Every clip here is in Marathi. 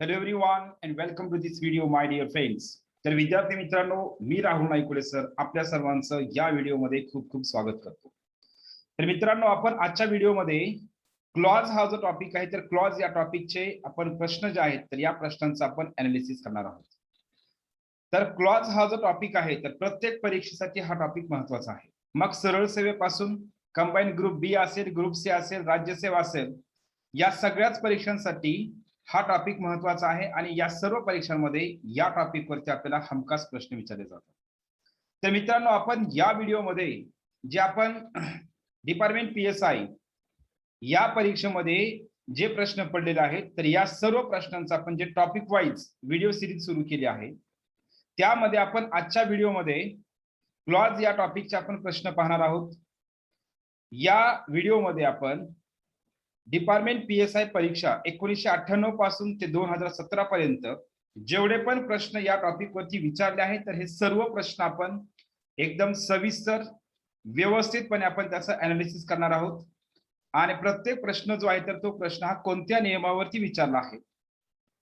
Hello everyone and welcome to this video my dear friends. तर विद्यार्थी मित्रांनो, मी राहुल नाईकुडे सर आपल्या सर्वांचं या व्हिडिओमध्ये खूप खूप स्वागत करतो. तर मित्रांनो, आपण आजच्या व्हिडिओमध्ये क्लॉज हा जो टॉपिक आहे, तर क्लॉज या टॉपिकचे आपण प्रश्न जे आहेत तर या प्रश्नांचं आपण अनालिसिस करणार आहोत. तर क्लॉज हा जो टॉपिक आहे तर प्रत्येक परीक्षेसाठी हा टॉपिक महत्त्वाचा आहे. मग सरळ सेवेपासून कंबाईन ग्रुप बी असेल, ग्रुप सी असेल, राज्यसेवा असेल, या सगळ्याच परीक्षांसाठी हा टॉपिक महत्त्वाचा आहे आणि या सर्व परीक्षांमध्ये या टॉपिक वरती आपल्याला हमखास प्रश्न विचारले जातात. तर मित्रांनो, आपण या व्हिडिओमध्ये जे आपण डिपार्टमेंट पीएसआय या परीक्षेमध्ये जे प्रश्न पडलेले आहेत तर या सर्व प्रश्नांचा आपण जे टॉपिक वाईज व्हिडिओ सिरीज सुरू केली आहे त्यामध्ये आपण आजच्या व्हिडिओमध्ये क्लॉज या टॉपिकचे आपण प्रश्न पाहणार आहोत. या व्हिडिओमध्ये आपण डिपार्टमेंट पीएसआय परीक्षा 1998 पासून ते 2017 पर्यंत जेवढे पण प्रश्न या टॉपिक वरती विचारले आहेत तर हे सर्व प्रश्न आपण एकदम सविस्तर व्यवस्थितपणे आपण त्याचं अनालिसिस करणार आहोत. आणि प्रत्येक प्रश्न जो आहे तर तो प्रश्न हा कोणत्या नियमावरती विचारला आहे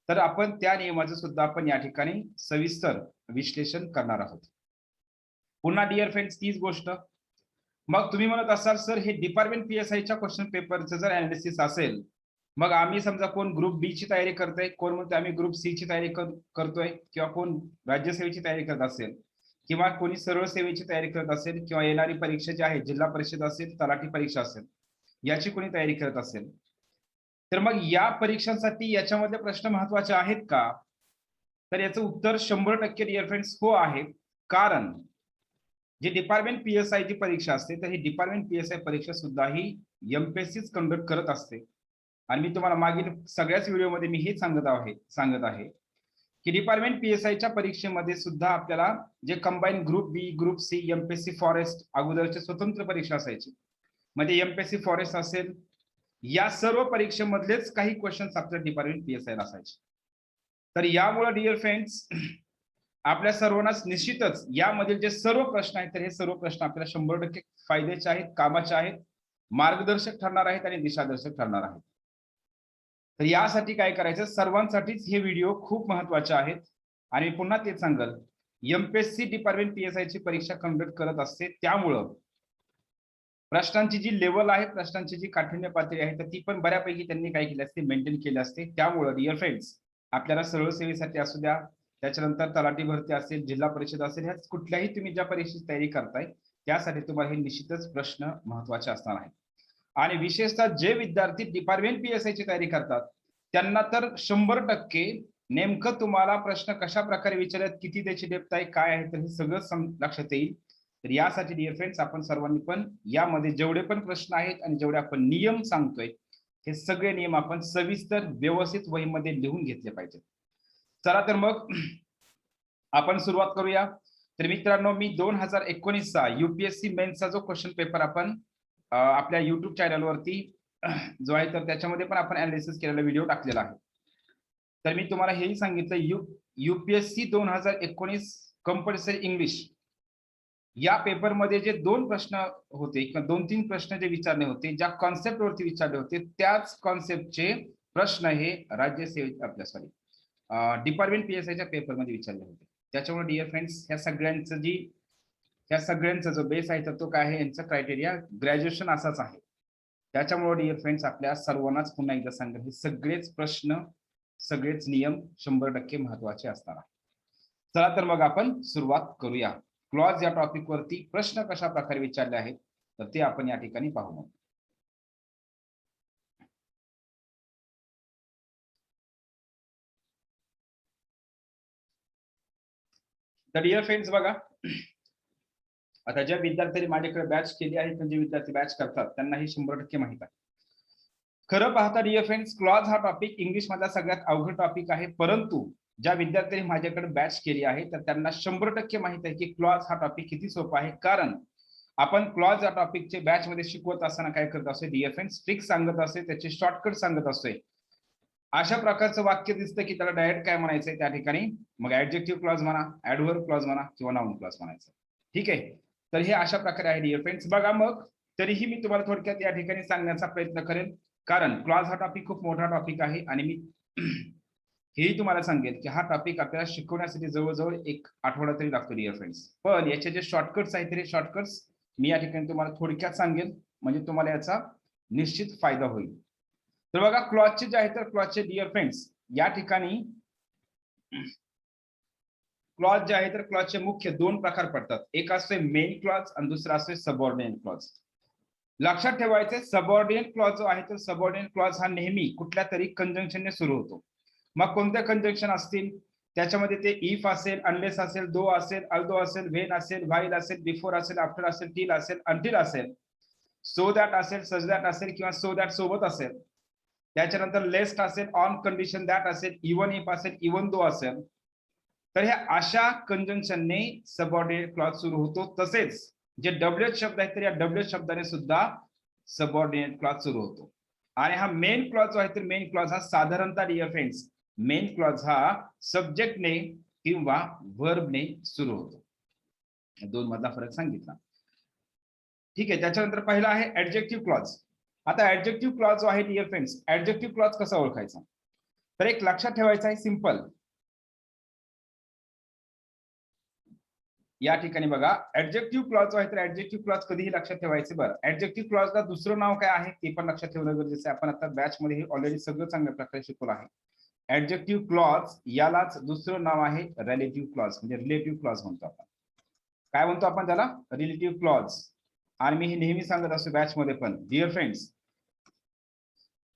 तर आपण त्या नियमाचं सुद्धा आपण या ठिकाणी सविस्तर विश्लेषण करणार आहोत. पुन्हा डिअर फ्रेंड्स, तीच गोष्ट, मग तुम्ही म्हणत असाल सर हे डिपार्टमेंट पीएसआयच्या क्वेश्चन पेपरचं जर अनालिसिस असेल मग आम्ही समजा कोण ग्रुप बी ची तयारी करतोय, कोण म्हणतो आम्ही ग्रुप सी ची तयारी करतोय, किंवा कोण राज्यसेवेची तयारी करत असेल, किंवा कोणी सरळ सेवेची तयारी करत असेल, किंवा येणारी परीक्षा जी आहे जिल्हा परिषद असेल, तलाठी परीक्षा असेल, याची कोणी तयारी करत असेल तर मग या परीक्षांसाठी याच्यामध्ये प्रश्न महत्त्वाचे आहेत का? तर याचं उत्तर 100% डिअर फ्रेंड्स हो आहे. कारण जे डिपार्टमेंट पीएसआय ची परीक्षा असते तर ही डिपार्टमेंट पीएसआय परीक्षा सुद्धा ही एमपीएससीच कंडक्ट करत असते. आणि मी तुम्हाला मागील सगळ्याच व्हिडिओमध्ये मी हे सांगत आहे की डिपार्टमेंट पीएसआयच्या परीक्षेमध्ये सुद्धा आपल्याला जे कंबाईन ग्रुप बी, ग्रुप सी, एमपीएससी फॉरेस्ट अगोदरचे स्वतंत्र परीक्षा असायची, म्हणजे एमपीएससी फॉरेस्ट असेल, या सर्व परीक्षेमधलेच काही क्वेश्चन्स आपल्या डिपार्टमेंट पीएसआय ला असायचे. तर यामुळे डिअर फ्रेंड्स आपल्या सर्वांनाच निश्चितच यामधील जे सर्व प्रश्न आहेत तर हे सर्व प्रश्न आपल्याला 100% फायद्याचे आहेत, कामाचे आहेत, मार्गदर्शक ठरणार आहेत आणि दिशादर्शक ठरणार आहेत. तर यासाठी काय करायचं, सर्वांसाठीच हे व्हिडिओ खूप महत्त्वाचे आहेत. आणि पुन्हा तेच सांगल, एमपीएससी डिपार्टमेंट पीएसआय ची परीक्षा कंडक्ट करत असते, त्यामुळं प्रश्नांची जी लेवल आहे, प्रश्नांची जी काठिण्य पातळी आहे तर ती पण बऱ्यापैकी त्यांनी काय केली असते, मेंटेन केली असते. त्यामुळं डिअर फ्रेंड्स आपल्याला सरळ सेवेसाठी असू द्या, त्याच्यानंतर तलाठी भरती असेल, जिल्हा परिषद असेल, ह्या कुठल्याही तुम्ही ज्या परीक्षेची तयारी करताय त्यासाठी तुम्हाला हे निश्चितच प्रश्न महत्त्वाचे असणार आहेत. आणि विशेषतः जे विद्यार्थी डिपार्टमेंट पीएसआय ची तयारी करतात त्यांना तर 100% नेमकं तुम्हाला प्रश्न कशा प्रकारे विचारतात, किती त्याची डेप्थ आहे, काय आहे, तर हे सगळं लक्षात येईल. तर यासाठी डिअर फ्रेंड्स आपण सर्वांनी पण यामध्ये जेवढे पण प्रश्न आहेत आणि जेवढे आपण नियम सांगतोय हे सगळे नियम आपण सविस्तर व्यवस्थित वहीमध्ये लिहून घेतले पाहिजे. चला तर मग आपण सुरुवात करूया. तर मित्रांनो, मी 2019 चा युपीएससी मेन्सचा जो क्वेश्चन पेपर आपण आपल्या युट्यूब चॅनलवरती जो आहे तर त्याच्यामध्ये पण आपण अनालिसिस केलेला व्हिडिओ टाकलेला आहे. तर मी तुम्हाला हेही सांगितलं युपीएससी 2019 कंपल्सरी इंग्लिश या पेपरमध्ये जे 2 प्रश्न होते किंवा 2-3 प्रश्न जे विचारले होते, ज्या कॉन्सेप्ट वरती विचारले होते त्याच कॉन्सेप्टचे प्रश्न हे राज्यसेवे आपल्या डिपार्टमेंट पीएसआयच्या पेपरमध्ये विचारले होते. त्याच्यामुळे डिअर फ्रेंड्स ह्या सगळ्यांचा जो बेस आहे तर तो काय आहे, यांचा क्रायटेरिया ग्रॅज्युएशन असाच आहे. त्याच्यामुळे डिअर फ्रेंड्स आपल्या सर्वांनाच पुन्हा एकदा सांगा, हे सगळेच प्रश्न, सगळेच नियम 100% महत्त्वाचे असणार आहेत. चला तर मग आपण सुरुवात करूया. क्लॉज या टॉपिक वरती प्रश्न कशा प्रकारे विचारले आहेत तर ते आपण या ठिकाणी पाहू. तर डिअर फ्रेंड्स बघा, आता ज्या विद्यार्थ्यांनी माझ्याकडे बॅच केली आहे, म्हणजे विद्यार्थी बॅच करतात त्यांना हे 100% माहित आहे. खरं पाहता डिअर फ्रेंड्स, क्लॉज हा टॉपिक इंग्लिश मधला सगळ्यात अवघड टॉपिक आहे, परंतु ज्या विद्यार्थ्यांनी माझ्याकडे बॅच केली आहे तर त्यांना 100% माहित आहे की क्लॉज हा टॉपिक किती सोपा आहे. कारण आपण क्लॉज या टॉपिकचे बॅच मध्ये शिकवत असताना काय करत असतो डिअर फ्रेंड्स, ट्रिक सांगत असते, त्याचे शॉर्टकट सांगत असतोय. अशा प्रकारचं वाक्य दिसतं की त्याला डायरेक्ट काय म्हणायचंय त्या ठिकाणी, मग ऍडजेक्टिव्ह क्लॉज म्हणा, ऍडव्हर्ब क्लॉज म्हणा किंवा नाउन क्लॉज म्हणायचं. ठीक आहे, तर हे अशा प्रकारे आहे डिअर फ्रेंड्स. बघा, मग तरीही मी तुम्हाला थोडक्यात या ठिकाणी सांगण्याचा प्रयत्न करेन, कारण क्लॉज हा टॉपिक खूप मोठा टॉपिक आहे आणि मी हेही तुम्हाला सांगेल की हा टॉपिक आपल्याला शिकवण्यासाठी जवळजवळ एक आठवडा तरी लागतो डिअर फ्रेंड्स. पण याचे जे शॉर्टकट्स आहेत ते शॉर्टकट्स मी या ठिकाणी तुम्हाला थोडक्यात सांगेल, म्हणजे तुम्हाला याचा निश्चित फायदा होईल. तर बघा क्लॉजचे जे आहेत तर क्लॉजचे डिअर फ्रेंड्स या ठिकाणी क्लॉज जे आहे तर क्लॉजचे मुख्य दोन प्रकार पडतात. एक असते मेन क्लॉज आणि दुसरा असते सबऑर्डिनेट क्लॉज. लक्षात ठेवायचे सबऑर्डिनेट क्लॉज जो आहे तर सबऑर्डिनेट क्लॉज हा नेहमी कुठल्या तरी कंजंक्शनने सुरू होतो. मग कोणते कंजंक्शन असतील त्याच्यामध्ये ते इफ असेल, अनलेस असेल, दो असेल, अल्दो असेल, व्हेन असेल, व्हाईल असेल, बिफोर असेल, आफ्टर असेल, टिल असेल, अंटिल असेल, सो दॅट असेल, सच दॅट असेल किंवा सो दॅट सोबत असेल. त्याच्यानंतर लेस्ट असेल, ऑन कंडिशन दॅट असेल, इवन इफ असेल, इवन दो असेल. तर ह्या अशा कंजंक्शनने सबऑर्डिनेट क्लॉज सुरू होतो. तसेच जे डब्ल्यूएच शब्द आहेत तर या डब्ल्यूएच शब्दाने सुद्धा सबऑर्डिनेट क्लॉज सुरू होतो. आणि हा मेन क्लॉज जो आहे तर मेन क्लॉज हा साधारणतः डिअर फ्रेंड्स मेन क्लॉज हा सब्जेक्टने किंवा वर्बने सुरू होतो. दोन मधला फरक सांगितला. ठीक आहे. त्याच्यानंतर पहिला आहे ऍडजेक्टिव्ह क्लॉज. आता ऍडजेक्टिव्ह क्लॉज जो आहे डिअर फ्रेंड्स ऍडजेक्टिव्ह क्लॉज कसा ओळखायचा तर एक लक्षात ठेवायचं आहे सिंपल. या ठिकाणी बघा ऍडजेक्टिव्ह क्लॉज जो आहे तर ऍडजेक्टिव्ह क्लॉज कधीही लक्षात ठेवायचे. बरं ऍडजेक्टिव्ह क्लॉजला दुसरं नाव काय आहे ते पण लक्षात ठेवणं गरजेचं आहे. आपण आता बॅच मध्ये हे ऑलरेडी सगळं चांगल्या प्रकारे शिकवलं आहे. ऍडजेक्टिव्ह क्लॉज यालाच दुसरं नाव आहे रिलेटिव्ह क्लॉज म्हणजे रिलेटिव्ह क्लॉज म्हणतो आपण. काय म्हणतो आपण त्याला रिलेटिव्ह क्लॉज. आणि मी हे नेहमी सांगत असतो बॅच मध्ये पण डिअर फ्रेंड्स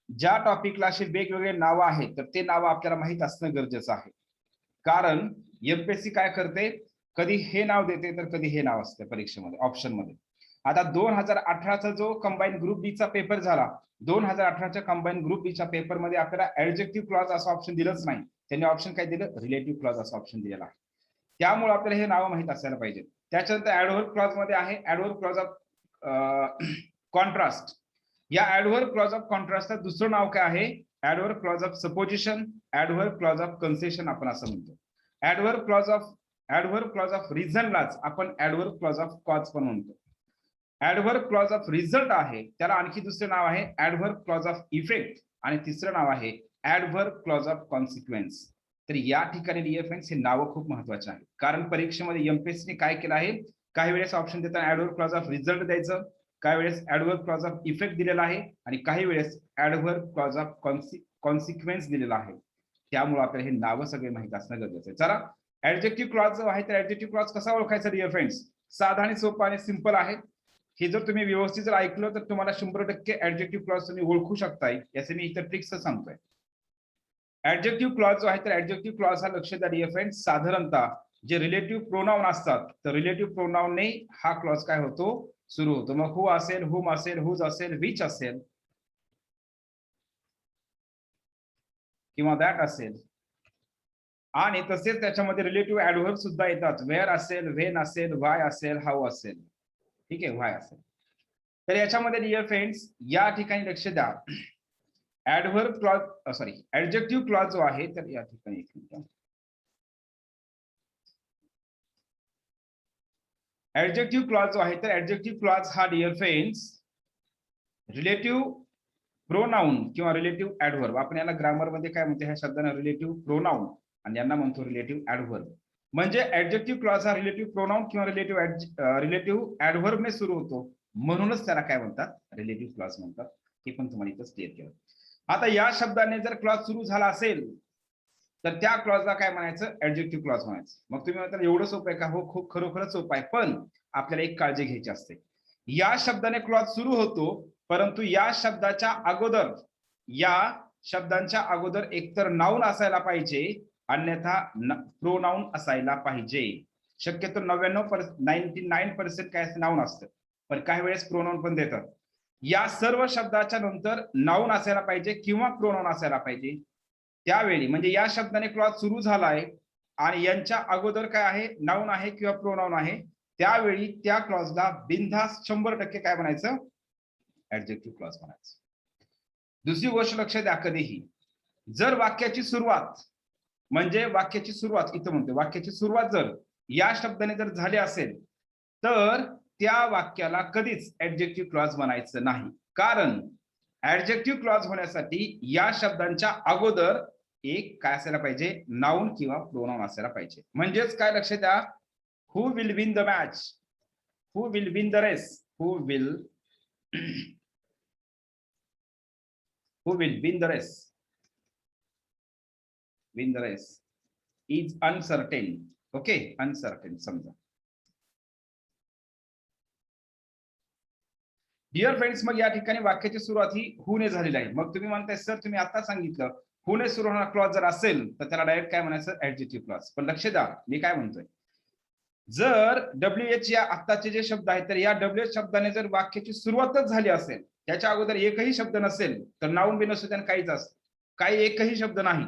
ज्या टॉपिकला असे वेगवेगळे नावं आहेत तर ते नावं आपल्याला माहित असणं गरजेचं आहे. कारण एमपीएससी काय करते कधी हे नाव देते तर कधी हे नाव असते परीक्षेमध्ये ऑप्शन मध्ये. आता 2018चा जो कंबाईन ग्रुप बी चा पेपर झाला 2018च्या कंबाईन ग्रुप बी च्या पेपर मध्ये आपल्याला ऍडजेक्टिव्ह क्लॉज असं ऑप्शन दिलंच नाही. त्यांनी ऑप्शन काय दिलं रिलेटिव्ह क्लॉज असं ऑप्शन दिलेला आहे. त्यामुळे आपल्याला हे नाव माहित असायला पाहिजे. त्याच्यानंतर ऍडव्हर्ब क्लॉज मध्ये आहे ऍडव्हर्ब क्लॉज ऑफ कॉन्ट्रास्ट. या ऍडव्हर्ब क्लॉज ऑफ कॉन्ट्रास्टचं दुसरं नाव काय आहे adverb clause of supposition, adverb clause of concession आपण असं म्हणतो. ऍडव्हर्ब क्लॉज ऑफ रिझनलाच आपण ऍडव्हर्ब क्लॉज ऑफ कॉज पण म्हणतो. ऍडव्हर्ब क्लॉज ऑफ रिझल्ट आहे त्याला आणखी दुसरे नाव आहे ऍडव्हर्ब क्लॉज ऑफ इफेक्ट आणि तिसरं नाव आहे ऍडव्हर्ब क्लॉज ऑफ कॉन्सिक्वेन्स. तर या ठिकाणी डिअर फ्रेंड्स हे नावं खूप महत्वाचे आहेत. कारण परीक्षेमध्ये एमपीएससी ने काय केलं आहे काही वेळेस ऑप्शन देताना ऍडव्हर्ब क्लॉज ऑफ रिझल्ट द्यायचं, काही वेळेस ऍडव्हर्ब क्लॉज ऑफ इफेक्ट दिलेला आहे आणि काही वेळेस ऍडव्हर्ब क्लॉज ऑफ कॉन्सिक्वेन्स दिलेला आहे. त्यामुळे आपल्याला हे नावं सगळे माहित असणं गरजेचं आहे. चला ऍडजेक्टिव्ह क्लॉज जो आहे तर ऍडजेक्टिव्ह क्लॉज कसा ओळखायचा डिअर फ्रेंड्स साधा आणि सोपा आणि सिंपल आहे. हे जर तुम्ही व्यवस्थित जर ऐकलं तर तुम्हाला 100% ऍडजेक्टिव्ह क्लॉज तुम्ही ओळखू शकताय. याचे मी इतर ट्रिक्स सांगतोय. ऍडजेक्टिव्ह क्लॉज जो आहे तर ऍडजेक्टिव्ह क्लॉज हा लक्ष द्या डिअर फ्रेंड्स साधारणतः जे रिलेटिव्ह प्रोनाउन असतात तर रिलेटिव्ह प्रोनाउनने हा क्लॉज काय होतो सुरू होतो. मग हु असेल, हुम असेल, हुज असेल, विच असेल किंवा दॅट असेल. आणि तसेच त्याच्यामध्ये रिलेटिव्ह ऍडव्हर्ब सुद्धा येतात. वेअर असेल, व्हेन असेल, व्हाय असेल, हाऊ असेल. ठीक आहे व्हाय असेल. तर याच्यामध्ये डिअर फ्रेंड्स या ठिकाणी लक्ष द्या adverb clause sorry adjective clause जो आहे तर या ठिकाणी एक मिनिट ऍडजेक्टिव्ह क्लॉज जो आहे तर ऍडजेक्टिव्ह क्लॉज हा डिअर फ्रेंड्स रिलेटिव्ह प्रोनाउन किंवा रिलेटिव्ह ऍडव्हर्ब आपण याला ग्रामर मध्ये काय म्हणतो ह्या शब्दांना रिलेटिव्ह प्रोनाउन आणि यांना म्हणतो रिलेटिव्ह ऍडव्हर्ब. म्हणजे ऍडजेक्टिव्ह क्लॉज हा रिलेटिव्ह प्रोनाउन किंवा रिलेटिव्ह ऍडव्हर्ब ने सुरू होतो म्हणूनच त्याला काय म्हणतात रिलेटिव्ह क्लॉज म्हणतात. हे पण तुम्हाला इथं क्लिअर केलं. आता या शब्दाने जर क्लॉज सुरू झाला असेल तर त्या क्लॉजला काय म्हणायचं ऍडजेक्टिव्ह क्लॉज म्हणायचं. मग तुम्ही म्हणता एवढं सोपं आहे का हो खूप खरोखरच सोपं आहे. पण आपल्याला एक काळजी घ्यायची असते. या शब्दाने क्लॉज सुरू होतो परंतु या शब्दाच्या अगोदर एकतर नाउन असायला पाहिजे अन्यथा प्रोनाउन असायला पाहिजे. शक्यतो 99% काय नाउन असतं पण काही वेळेस प्रोनाउन पण देतात. या सर्व शब्दाच्या नंतर नाउन असायला पाहिजे किंवा प्रोनाउन असायला पाहिजे. त्यावेळी म्हणजे या शब्दाने क्लॉज सुरू झालाय आणि यांच्या अगोदर काय आहे नाउन आहे किंवा प्रोनाउन आहे त्यावेळी त्या क्लॉजला बिनधास्त 100% काय म्हणायचं ऍडजेक्टिव्ह क्लॉज म्हणायचं. दुसरी गोष्ट लक्ष द्या कधीही जर वाक्याची सुरुवात म्हणजे वाक्याची सुरुवात इथं म्हणते वाक्याची सुरुवात जर या शब्दाने जर झाली असेल तर त्या वाक्याला कधीच ऍडजेक्टिव्ह क्लॉज म्हणायचं नाही. कारण ऍडजेक्टिव्ह क्लॉज होण्यासाठी या शब्दांच्या अगोदर एक काय असायला पाहिजे, नाउन किंवा प्रोनाउन असायला पाहिजे. म्हणजेच काय लक्षात द्या, who will win the match, who will win the race, who will win the race, win the race is uncertain. Okay, uncertain समजा. डिअर फ्रेंड्स, मग या ठिकाणी वाक्याची सुरुवात ही हु ने झालेली आहे. मग तुम्ही म्हणताय सर तुम्ही आता सांगितलं हु ने सुरू होणारा क्लॉज जर असेल तर त्याला डायरेक्ट काय म्हणायचं, ऍडजेक्टिव्ह क्लॉज. पण लक्ष द्या मी काय म्हणतोय, जर WH या आत्ताचे जे शब्द आहेत तर या WH शब्दाने जर वाक्याची सुरुवातच झाली असेल, त्याच्या अगोदर एकही शब्द नसेल तर नाउन बिन असू काहीच असतं, काही एकही शब्द नाही,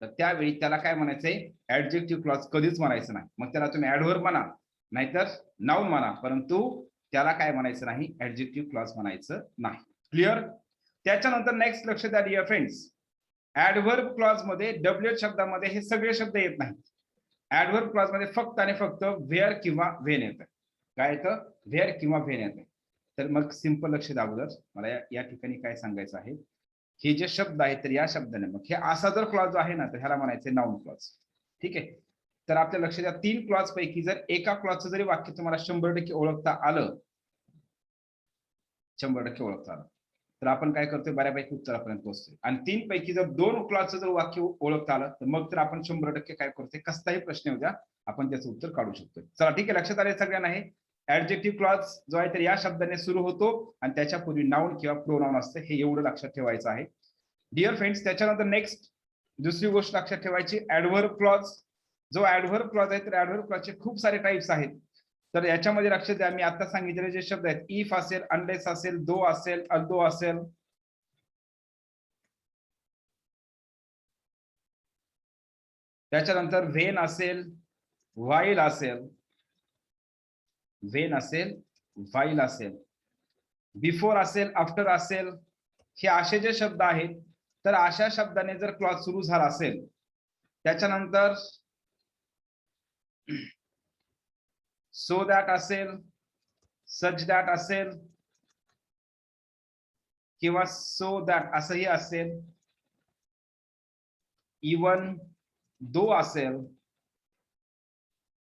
तर त्यावेळी त्याला काय म्हणायचंय, ऍडजेक्टिव्ह क्लॉज कधीच म्हणायचं नाही. मग त्याला तुम्ही ऍडव्हर्ब म्हणा नाहीतर नाउन म्हणा, परंतु त्याला काय म्हणायचं नाही, ऍडजेक्टिव्ह क्लॉज म्हणायचं नाही. क्लिअर. त्याच्यानंतर नेक्स्ट लक्ष द्या डिअर फ्रेंड्स, ऍडव्हर्ब क्लॉज मध्ये WH शब्दामध्ये हे सगळे शब्द येत नाहीत. ऍडव्हर्ब क्लॉज मध्ये फक्त आणि फक्त व्हेअर किंवा व्हेन येतं. काय येतं, व्हेअर किंवा व्हेन येतं. तर मग सिंपल लक्ष द्या, अगोदर मला या ठिकाणी काय सांगायचं आहे, हे जे शब्द आहेत तर या शब्दाने मग हे असा जर क्लॉज आहे ना तर ह्याला म्हणायचं नाउन क्लॉज. ठीक आहे. तर आपल्या लक्षात द्या, 3 क्लॉज पैकी जर एका क्लॉजचं जरी वाक्य तुम्हाला 100% ओळखता आलं, 100% ओळखता आलं, तर आपण काय करतोय, बऱ्यापैकी उत्तरापर्यंत पोहोचतोय. आणि 3 पैकी जर 2 क्लॉजचं जर वाक्य ओळखता आलं तर मग तर आपण 100% काय करतोय, कसलाही प्रश्न येऊ द्या आपण त्याचं उत्तर काढू शकतोय. चला ठीक आहे, लक्षात आले सगळ्यांना. हे ऍडजेक्टिव्ह क्लॉज जो आहे तर या शब्दाने सुरू होतो आणि त्याच्या पूर्वी नाउन किंवा प्रोनाउन असते, हे एवढं लक्षात ठेवायचं आहे डिअर फ्रेंड्स. त्याच्यानंतर नेक्स्ट दुसरी गोष्ट लक्षात ठेवायची, ऍडव्हर्ब क्लॉज. जो ऍडव्हर्ब क्लॉज आहे तर ऍडव्हर्ब क्लॉजचे खूप सारे टाइप्स आहेत. तर याच्यामध्ये लक्षात द्या, मी आता सांगितलेले जे शब्द आहेत, इफ असेल, अनलेस असेल, दो असेल, अल्दो असेल, त्याच्यानंतर व्हेन असेल, व्हाईल असेल, व्हेन असेल, व्हाईल असेल, बिफोर असेल, आफ्टर असेल, हे असे जे शब्द आहेत तर अशा शब्दाने जर क्लॉज सुरू झाला असेल, त्याच्यानंतर सो दॅट असेल, सच दॅट असेल किंवा सो दॅट असंही असेल, इवन दो असेल,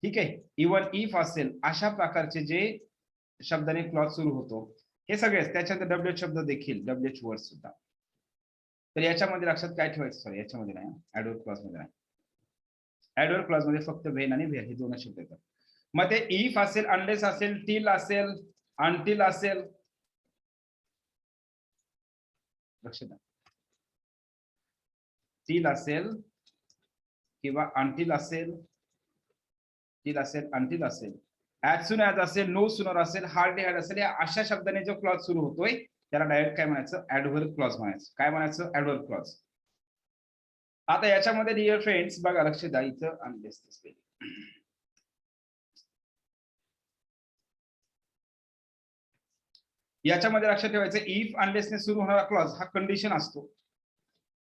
ठीक आहे, इवन इफ असेल, अशा प्रकारचे जे शब्दाने क्लॉज सुरू होतो हे सगळेच. त्याच्यानंतर WH शब्द देखील, WH वर्ड सुद्धा. तर याच्यामध्ये लक्षात काय ठेवायचं, सॉरी याच्यामध्ये नाही, ऍडव्हर्ब क्लॉज मध्ये नाही. ऍडव्हर्ब क्लॉज मध्ये फक्त व्हेन आणि व्हेअर हे दोन शब्द येतात. मग ते इफ असेल, अनलेस असेल, टिल असेल, अनटिल असेल, लक्षात द्या, टिल असेल किंवा अनटिल असेल, टिल असेल, अनटिल असेल, ऍज सून ऍज असेल, नो सूनर असेल, हार्डली हॅड असेल, या अशा शब्दाने जो क्लॉज सुरू होतोय त्याला डायरेक्ट काय म्हणायचं, ऍडव्हर्ब क्लॉज म्हणायचं. काय म्हणायचं, ऍडव्हर्ब क्लॉज. आता याच्यामध्ये डिअर फ्रेंड्स बघा, लक्ष द्या, इथं अनलेस याच्यामध्ये लक्षात ठेवायचं, इफ अनलेसने सुरू होणारा क्लॉज हा कंडिशन असतो.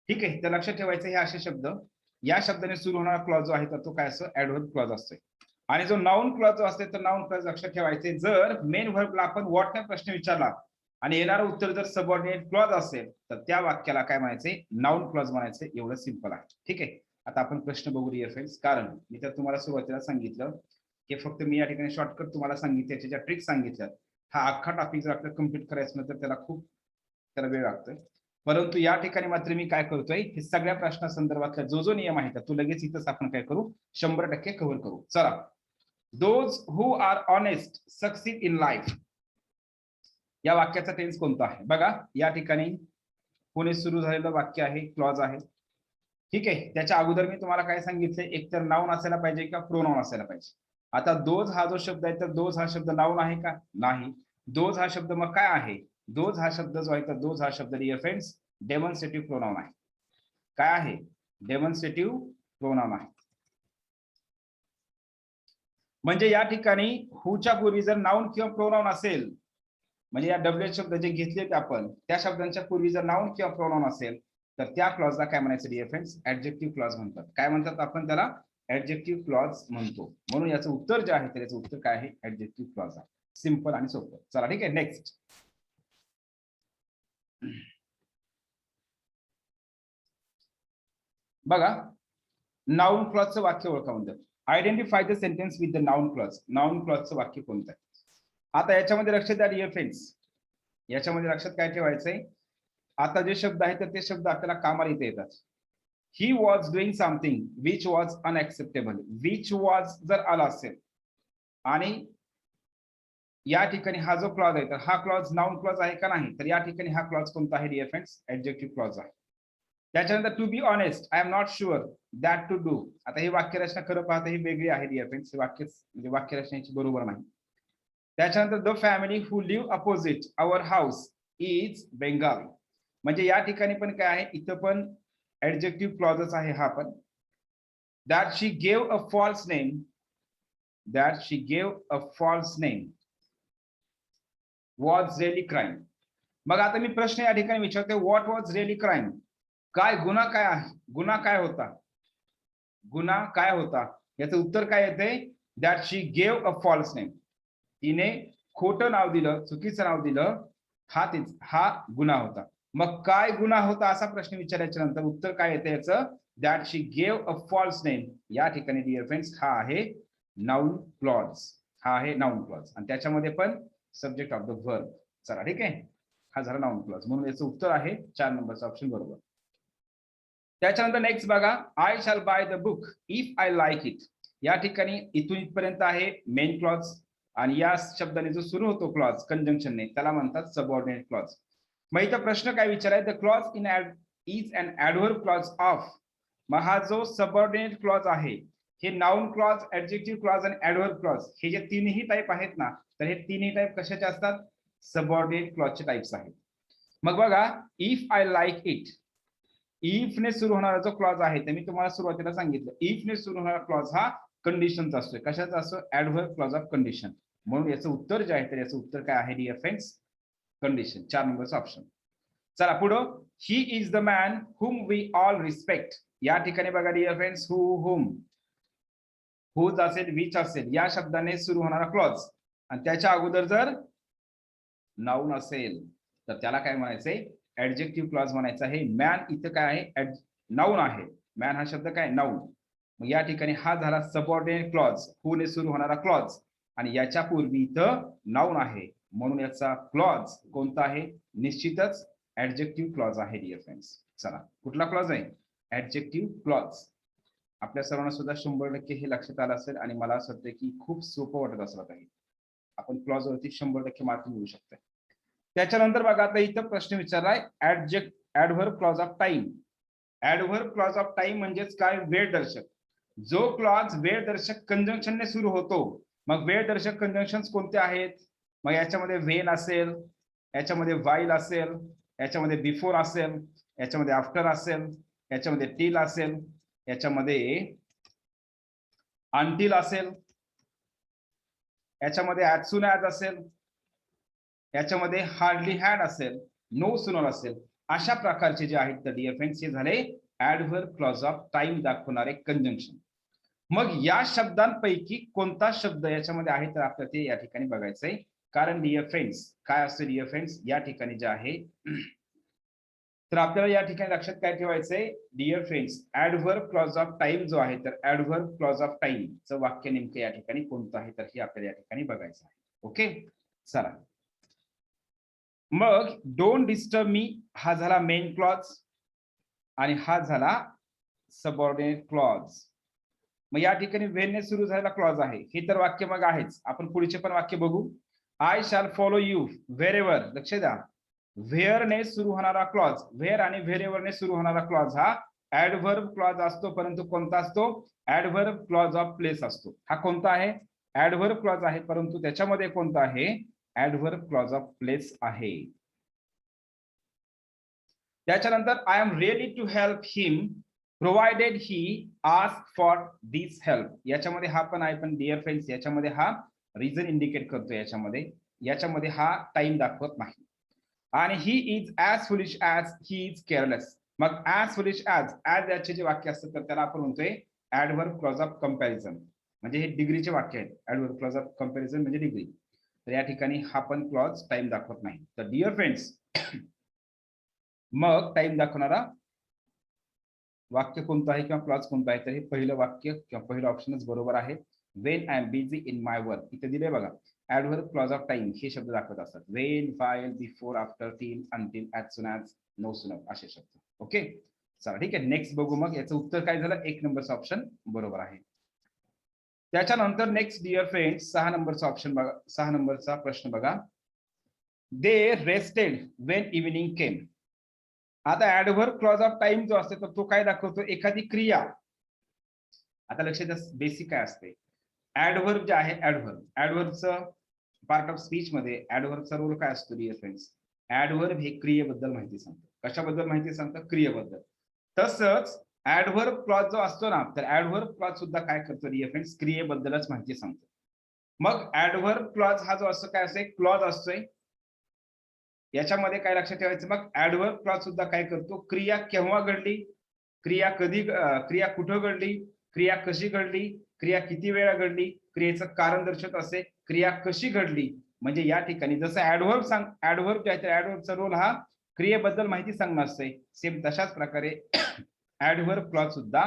ठीक आहे, तर लक्षात ठेवायचं हे असे शब्द, या शब्दाने सुरू होणारा क्लॉज जो आहे तर तो काय असतो, ऍडव्हर्ब क्लॉज असतोय. आणि जो नाउन क्लॉज जो असते तर नाउन क्लॉज लक्षात ठेवायचे, जर मेन व्हर्बला आपण व्हॉट ने प्रश्न विचारला आणि येणारं उत्तर जर सबऑर्डिनेट क्लॉज असेल तर त्या वाक्याला काय म्हणायचे, नाउन क्लॉज म्हणायचे. एवढं सिंपल आहे. ठीक आहे, आता आपण प्रश्न बघू डिअर फ्रेंड्स, कारण मी तर तुम्हाला सुरुवातीला सांगितलं की फक्त मी या ठिकाणी शॉर्टकट तुम्हाला सांगितले, त्याच्या ज्या ट्रिक सांगितल्या, हा अख्खा टॉपिक जर आपल्याला कम्प्लीट करायचं नंतर त्याला खूप त्याला वेळ लागतोय. परंतु या ठिकाणी मात्र मी काय करतोय, हे सगळ्या प्रश्नासंदर्भातला जो जो नियम आहे तो लगेच इथंच आपण काय करू, 100% कव्हर करू. चला, those who are honest succeed in life, या वाक्याचा टेन्स कोणता आहे बघा. या ठिकाणी पुणे सुरू झालेलं वाक्य आहे, क्लॉज आहे. ठीक आहे, त्याच्या अगोदर मी तुम्हाला काय सांगितलं, एक तर नाउन असायला पाहिजे किंवा प्रोनाउन असायला पाहिजे. आता दोज हा जो शब्द आहे तर दोज हा शब्द नाउन आहे का, नाही. दोज हा शब्द मग काय आहे, दोज हा शब्द जो आहे तर दोज हा शब्द डिअर फ्रेंड्स डेमॉन्स्ट्रेटिव्ह प्रोनाउन आहे. काय आहे, डेमॉन्स्ट्रेटिव्ह प्रोनाउन आहे. म्हणजे या ठिकाणी हुच्या पूर्वी जर नाउन किंवा प्रोनाउन असेल, म्हणजे या WH शब्द जे घेतलेत आपण त्या शब्दांच्या पूर्वी जर नाउन किंवा प्रोनाउन असेल तर त्या क्लॉजला काय म्हणायचं डिअर फ्रेंड्स, ऍडजेक्टिव्ह क्लॉज म्हणतात. काय म्हणतात आपण त्याला, ऍडजेक्टिव्ह क्लॉज म्हणतो. म्हणून याचं उत्तर जे आहे त्याचं उत्तर काय आहे, ऍडजेक्टिव्ह क्लॉज आहे. सिंपल आणि सोपं. चला ठीक आहे, नेक्स्ट. बघा नाउन क्लॉजचं वाक्य ओळखा म्हणतात. Identify the sentence with the noun clause. Noun क्लॉजचं वाक्य कोणतं आहे? आता याच्यामध्ये लक्षात द्या डिअर फ्रेंड्स, याच्यामध्ये लक्षात काय ठेवायचंय, आता जे शब्द आहेत तर ते शब्द आपल्याला कामाला इथे येतात. He was doing something which was unacceptable. Which was जर आला असेल आणि या ठिकाणी हा जो क्लॉज आहे तर हा क्लॉज नाउन क्लॉज आहे का नाही, तर या ठिकाणी हा क्लॉज कोणता आहे डिअर फ्रेंड्स? ऍडजेक्टिव्ह क्लॉज आहे. त्याच्यानंतर to be honest I am not sure that to do. आता ही वाक्यरचना खरं पाहता ही वेगळी आहे डिअर फ्रेंड्स, वाक्य म्हणजे वाक्यरचनेची बरोबर नाही. त्याच्यानंतर the family who live opposite our house is Bengal. म्हणजे या ठिकाणी पण काय आहे, इथं पण ऍडजेक्टिव्ह क्लॉजच आहे हा पण. That she gave a false name. That she gave a false name was really crime. मग आता मी प्रश्न या ठिकाणी विचारते, व्हॉट वॉज रिअली क्राईम? काय गुन्हा काय आहे? गुन्हा काय होता? गुन्हा काय होता? याचं उत्तर काय येते? That she gave a false name. तिने खोटं नाव दिलं, चुकीचं नाव दिलं, हा गुन्हा होता. मग काय गुन्हा होता असा प्रश्न विचारायच्या नंतर उत्तर काय येते याचं? That she gave a false name. या ठिकाणी डिअर फ्रेंड्स हा आहे नाउन क्लॉज. हा आहे नाउन क्लॉज आणि त्याच्यामध्ये पण सब्जेक्ट ऑफ द वर्ब. चला ठीक आहे, हा झाला नाउन क्लॉज. म्हणून याचं उत्तर आहे 4 नंबरचा ऑप्शन बरोबर. त्याच्यानंतर नेक्स्ट बघा, I shall by the book if I like it. या ठिकाणी इथून इथपर्यंत आहे मेन क्लॉज आणि या शब्दाने जो सुरू होतो क्लॉज कंजंक्शनने त्याला म्हणतात सबऑर्डिनेट क्लॉज. मग इथं प्रश्न काय विचाराय, the clause in is an adverb clause of. मग हा जो सबऑर्डिनेट क्लॉज आहे हे नाउन क्लॉज, ऍडजेक्टिव्ह क्लॉज आणि ऍडव्हर्ब क्लॉज हे जे तीनही टाईप आहेत ना, तर हे तीनही टाईप कशाचे असतात? सबऑर्डिनेट क्लॉजचे टाइप्स आहेत. मग बघा, if I like it, if ने सुरू होणारा जो क्लॉज आहे ते मी तुम्हाला सुरुवातीला सांगितलं, इफ ने सुरू होणारा क्लॉज हा कंडिशनचा असतो. कशाचा असतो? Adverb clause of condition. म्हणून याचं उत्तर जे आहे तर याचं उत्तर काय आहे डिअर फ्रेंड्स? कंडिशन. 4 नंबरचा ऑप्शन. चला पुढं, he is the man whom we all respect. या ठिकाणी बघा डिअर फ्रेंड्स, हुम, हुज असेल, विच असेल, या शब्दाने सुरू होणारा क्लॉज आणि त्याच्या अगोदर जर नाउन असेल तर त्याला काय म्हणायचंय? ऍडजेक्टिव्ह क्लॉज म्हणायचं आहे. मॅन इथं काय आहे? नाउन आहे. मॅन हा शब्द काय? नाउन. मग या ठिकाणी हा झाला सबऑर्डिनेट क्लॉज, हु ने सुरू होणारा क्लॉज आणि याच्या पूर्वी इथं नाउन आहे म्हणून याचा क्लॉज कोणता आहे? निश्चितच ऍडजेक्टिव्ह क्लॉज आहे डिअर फ्रेंड्स. चला कुठला क्लॉज आहे? Adjective clause. आपल्या सर्वांना सुद्धा 100% हे लक्षात आलं असेल आणि मला असं वाटतं की खूप सोपं वाटत असलं काही. आपण क्लॉज वरती 100% मार्क मिळवू शकतो. त्याच्यानंतर बघा आता इथं प्रश्न विचारलाय, adverb clause of time. Adverb clause of time म्हणजेच काय? वेळ दर्शक. जो क्लॉज वेळ दर्शक कंजंक्शनने सुरू होतो. मग वेळ दर्शक कंजंक्शन कोणते आहेत? मग याच्यामध्ये व्हेन असेल, याच्यामध्ये व्हाईल असेल, याच्यामध्ये बिफोर असेल, याच्यामध्ये आफ्टर असेल, याच्यामध्ये टिल असेल, याच्यामध्ये अंटिल असेल, याच्यामध्ये ऍज सून ऍज असेल, याच्यामध्ये हार्डली हॅड असेल, नो सूनर असेल. अशा प्रकारचे जे आहेत तर डिअर फ्रेंड्स हे झाले ऍडव्हर्ब क्लॉज ऑफ टाइम दाखवणारे कंजंक्शन. मग या शब्दांपैकी कोणता शब्द याच्यामध्ये आहे तर आपल्याला ते या ठिकाणी बघायचंय. कारण डिअर फ्रेंड्स काय असतं डिअर फ्रेंड्स, या ठिकाणी जे आहे तर आपल्याला या ठिकाणी लक्षात काय ठेवायचंय dear friends, adverb clause of time जो आहे तर ऍडव्हर्ब क्लॉज ऑफ टाइमचं वाक्य नेमकं या ठिकाणी कोणतं आहे तर हे आपल्याला या ठिकाणी बघायचं आहे. ओके चला. मग डोंट डिस्टर्ब मी हा झाला मेन क्लॉज आणि हा झाला सबऑर्डिनेट क्लॉज. मग या ठिकाणी व्हेन सुरू झालेला क्लॉज आहे हे तर वाक्य मग आहेच. आपण पुढचे पण वाक्य बघू. I shall follow you wherever. लक्ष द्या, व्हेअर ने सुरू होणारा क्लॉज, व्हेअर आणि व्हेरेवर ने सुरू होणारा क्लॉज हा ऍडव्हर्ब क्लॉज असतो. परंतु कोणता असतो? ऍडव्हर्ब क्लॉज ऑफ प्लेस असतो. हा कोणता आहे? ऍडव्हर्ब क्लॉज आहे, परंतु त्याच्यामध्ये कोणता आहे? ऍडव्हर्ब क्लॉज ऑफ प्लेस आहे. त्याच्यानंतर I am really to help him provided he ask for this help. याच्यामध्ये हा पण आहे, पण डिअर फ्रेंड्स याच्यामध्ये हा रिझन इंडिकेट करतो. याच्यामध्ये हा टाइम दाखवत नाही. आणि he is as foolish as he is careless. मग ऍज फुलिश ऍज याचे जे वाक्य असतं तर त्याला आपण म्हणतोय ऍडव्हर्ब क्लॉज ऑफ कंपॅरिझन. म्हणजे हे डिग्रीचे वाक्य आहेत. ऍडव्हर्ब क्लॉज ऑफ कंपॅरिझन म्हणजे डिग्री. तर या ठिकाणी हा पण क्लॉज टाइम दाखवत नाही. तर डिअर फ्रेंड्स मग टाइम दाखवणारा वाक्य कोणतं आहे किंवा क्लॉज कोणता आहे, तर हे पहिलं वाक्य किंवा पहिलं ऑप्शनच बरोबर आहे. When I am busy in my work, इथे दिले बघा ऍडव्हर्ब क्लॉज ऑफ टाइम हे शब्द दाखवत असतात. When, while, before, after, till, until, as soon as, no soon असे शब्द. ओके, चला ठीक आहे. नेक्स्ट बघू मग याचं उत्तर काय झालं. 1 नंबरचं ऑप्शन बरोबर आहे. त्याच्यानंतर नेक्स्ट डिअर फ्रेंड्स 6 नंबरचा ऑप्शन बघा, 6 नंबरचा प्रश्न बघा. दे रेस्टेड वेन इव्हिनिंग केम. आता ऍडव्हर्ब क्लॉज ऑफ टाइम जो असतो तर तो काय दाखवतो, एखादी क्रिया. आता लक्ष द्या बेसिक काय असते. ऍडव्हर्ब जे आहे, ऍडव्हर्बचं पार्ट ऑफ स्पीच मध्ये ऍडव्हर्बचा रोल काय असतो डिअर फ्रेंड्स. ऍडव्हर्ब हे क्रियेबद्दल माहिती सांगतो. कशाबद्दल माहिती सांगतं, क्रियेबद्दल. तसंच ऍडव्हर्ब क्लॉज जो असतो ना, तर ऍडव्हर्ब क्लॉज सुद्धा काय करतो डिअर फ्रेंड्स, क्रियेबद्दलच माहिती सांगतो. मग ऍडव्हर्ब क्लॉज हा जो असतो काय असतो, क्लॉज असतोय. याच्यामध्ये काय लक्षात ठेवायचं, मग ऍडव्हर्ब क्लॉज सुद्धा काय करतो, क्रिया केव्हा घडली, क्रिया कधी, क्रिया कुठं घडली, क्रिया कशी घडली, क्रिया किती वेळा घडली, क्रियेचं कारण दर्शवत असते, क्रिया कशी घडली. म्हणजे या ठिकाणी जसं ऍडव्हर्ब जे आहे ऍडव्हर्बचा रोल हा क्रियेबद्दल माहिती सांगणं असते. सेम तशाच प्रकारे ऍडव्हर्ब क्लॉज सुद्धा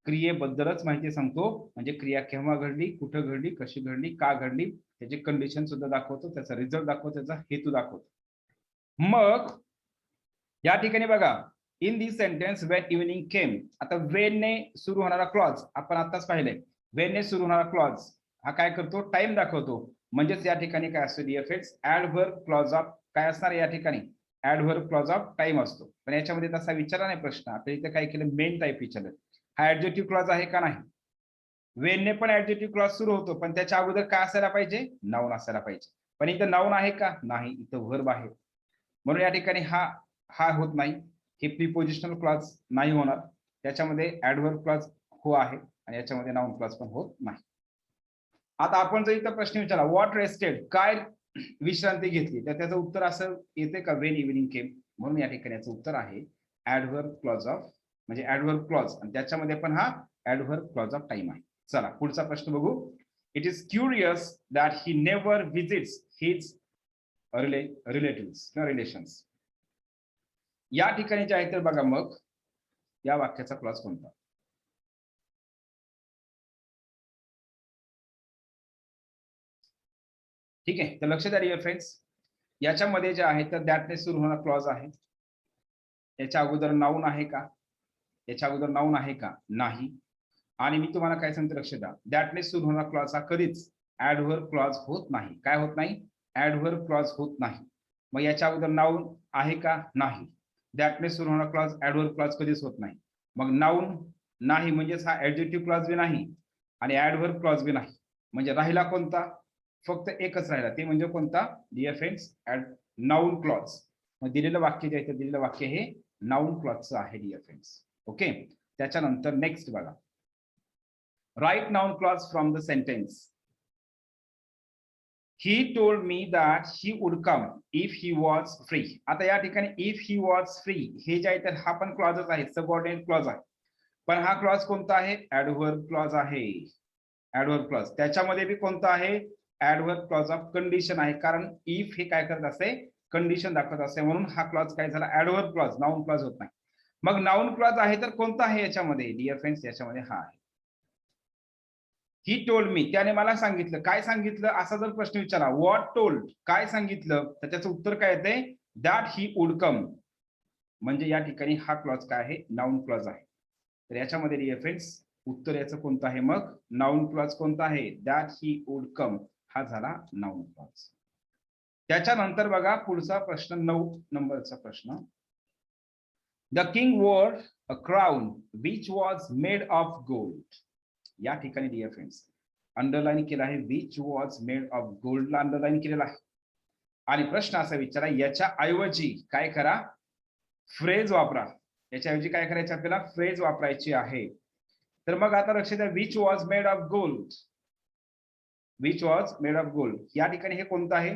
क्रियेबद्दलच माहिती सांगतो. म्हणजे क्रिया केव्हा घडली, कुठं घडली, कशी घडली, का घडली, त्याची कंडिशन सुद्धा दाखवतो, त्याचा रिझल्ट दाखवतो, त्याचा हेतू दाखवतो. मग या ठिकाणी बघा, in this sentence when evening came. आता वेन ने सुरू होणारा क्लॉज आपण आताच पाहिलंय. वेन ने सुरू होणारा क्लॉज हा काय करतो, टाइम दाखवतो. म्हणजेच या ठिकाणी काय असतो dear friends, adverb clause of काय असणार या ठिकाणी, ऍडव्हर्ब क्लॉज ऑफ टाइम असतो. पण याच्यामध्ये तसा विचारला नाही प्रश्न. आता इथे काय केलं, मेन टाईप विचारलं. हा ऍडजेक्टिव्ह क्लॉज आहे का नाही. वेन ने पण ऍडजेक्टिव्ह क्लॉज सुरू होतो, पण त्याच्या अगोदर काय असायला पाहिजे, नाउन असायला पाहिजे. पण इथं नाउन आहे का, नाही, इथं व्हर्ब आहे. म्हणून या ठिकाणी हा हा होत नाही. हे प्रीपोजिशनल क्लॉज नाही होणार. त्याच्यामध्ये ऍडव्हर्ब क्लॉज हो आहे आणि याच्यामध्ये नाउन क्लॉज पण होत नाही. आता आपण जर इथं प्रश्न विचारला, व्हॉट रेस्टेड, काय विश्रांती घेतली, तर त्याचं उत्तर असं येते का, वेन इव्हिनिंग केम. म्हणून या ठिकाणी याचं उत्तर आहे ऍडव्हर्ब क्लॉज ऑफ, म्हणजे ऍडव्हर्ब क्लॉज, आणि त्याच्यामध्ये पण हा ऍडव्हर्ब क्लॉज ऑफ टाइम आहे. चला पुढचा प्रश्न बघू. It is curious that he never visits his relatives किंवा रिलेशन्स. या ठिकाणी जे आहे तर बघा, मग या वाक्याचा क्लॉज कोणता. ठीक आहे, तर लक्ष द्या डिअर फ्रेंड्स. याच्यामध्ये जे आहे तर दॅटने सुरू होणारा क्लॉज आहे. याच्या अगोदर नाउन आहे का, याच्या अगोदर नाउन आहे का, नाही. आणि मी तुम्हाला काय सांगतो, लक्ष द्या, दॅटने सुरू होणारा क्लॉज हा कधीच ऍडव्हर्ब क्लॉज होत नाही. काय होत नाही, ऍडव्हर्ब क्लॉज होत नाही. मग याच्या अगोदर नाउन आहे का, नाही. दॅटने सुरू होणारा क्लॉज ऍडव्हर्ब क्लॉज कधीच होत नाही. मग नाउन नाही म्हणजेच हा ऍडजेक्टिव्ह क्लॉज बी नाही आणि ऍडव्हर्ब क्लॉज बी नाही. म्हणजे राहिला कोणता, फक्त एकच राहिला, ते म्हणजे कोणता डिअर फ्रेंड्स, नाउन क्लॉज. मग दिलेलं वाक्य जे आहे, दिलेलं वाक्य हे नाउन क्लॉजचं आहे डिअर फ्रेंड्स. ओके, त्याच्यानंतर नेक्स्ट बघा, write noun clause from the sentence. He told me that he would come if he was free. आता या ठिकाणी इफ ही वॉज फ्री हे जे आहे तर हा पण क्लॉजच आहे, सबऑर्डिनेट क्लॉज आहे. पण हा क्लॉज कोणता आहे, ऍडव्हर्ब क्लॉज आहे. ऍडव्हर्ब क्लॉज त्याच्यामध्ये बी कोणता आहे, ऍडव्हर्ब क्लॉज ऑफ कंडिशन आहे. कारण इफ हे काय करत असते, कंडिशन दाखवत असते. म्हणून हा क्लॉज काय झाला, ऍडव्हर्ब क्लॉज, नाउन क्लॉज होत नाही. मग नाउन क्लॉज आहे तर कोणता आहे याच्यामध्ये डिअर फ्रेंड्स, याच्यामध्ये हा आहे. ही टोल्ड मी, त्याने मला सांगितलं. काय सांगितलं असा जर प्रश्न विचारला, व्हॉट टोल्ड, काय सांगितलं, तर त्याचं उत्तर काय येते, दॅट ही वुड कम. म्हणजे या ठिकाणी हा क्लॉज काय आहे, नाउन क्लॉज आहे. तर याच्यामध्ये डिअर फ्रेंड्स उत्तर याचं कोणतं आहे, मग नाउन क्लॉज कोणता आहे, दॅट ही वुड कम, हा झाला नाउन क्लॉज. त्याच्यानंतर बघा पुढचा प्रश्न, 9 नंबरचा प्रश्न. The king wore a crown which was made of gold. या ठिकाणी डिअर फ्रेंड्स अंडरलाईन केला आहे, विच वॉज मेड ऑफ गोल्डला अंडरलाईन केलेला आहे. आणि प्रश्न असा विचारा, याच्या ऐवजी काय करा, फ्रेज वापरा. याच्याऐवजी काय करायचं आपल्याला, फ्रेज वापरायची आहे. तर मग आता लक्ष द्या, which was made of gold, which was made of gold. या ठिकाणी हे कोणतं आहे,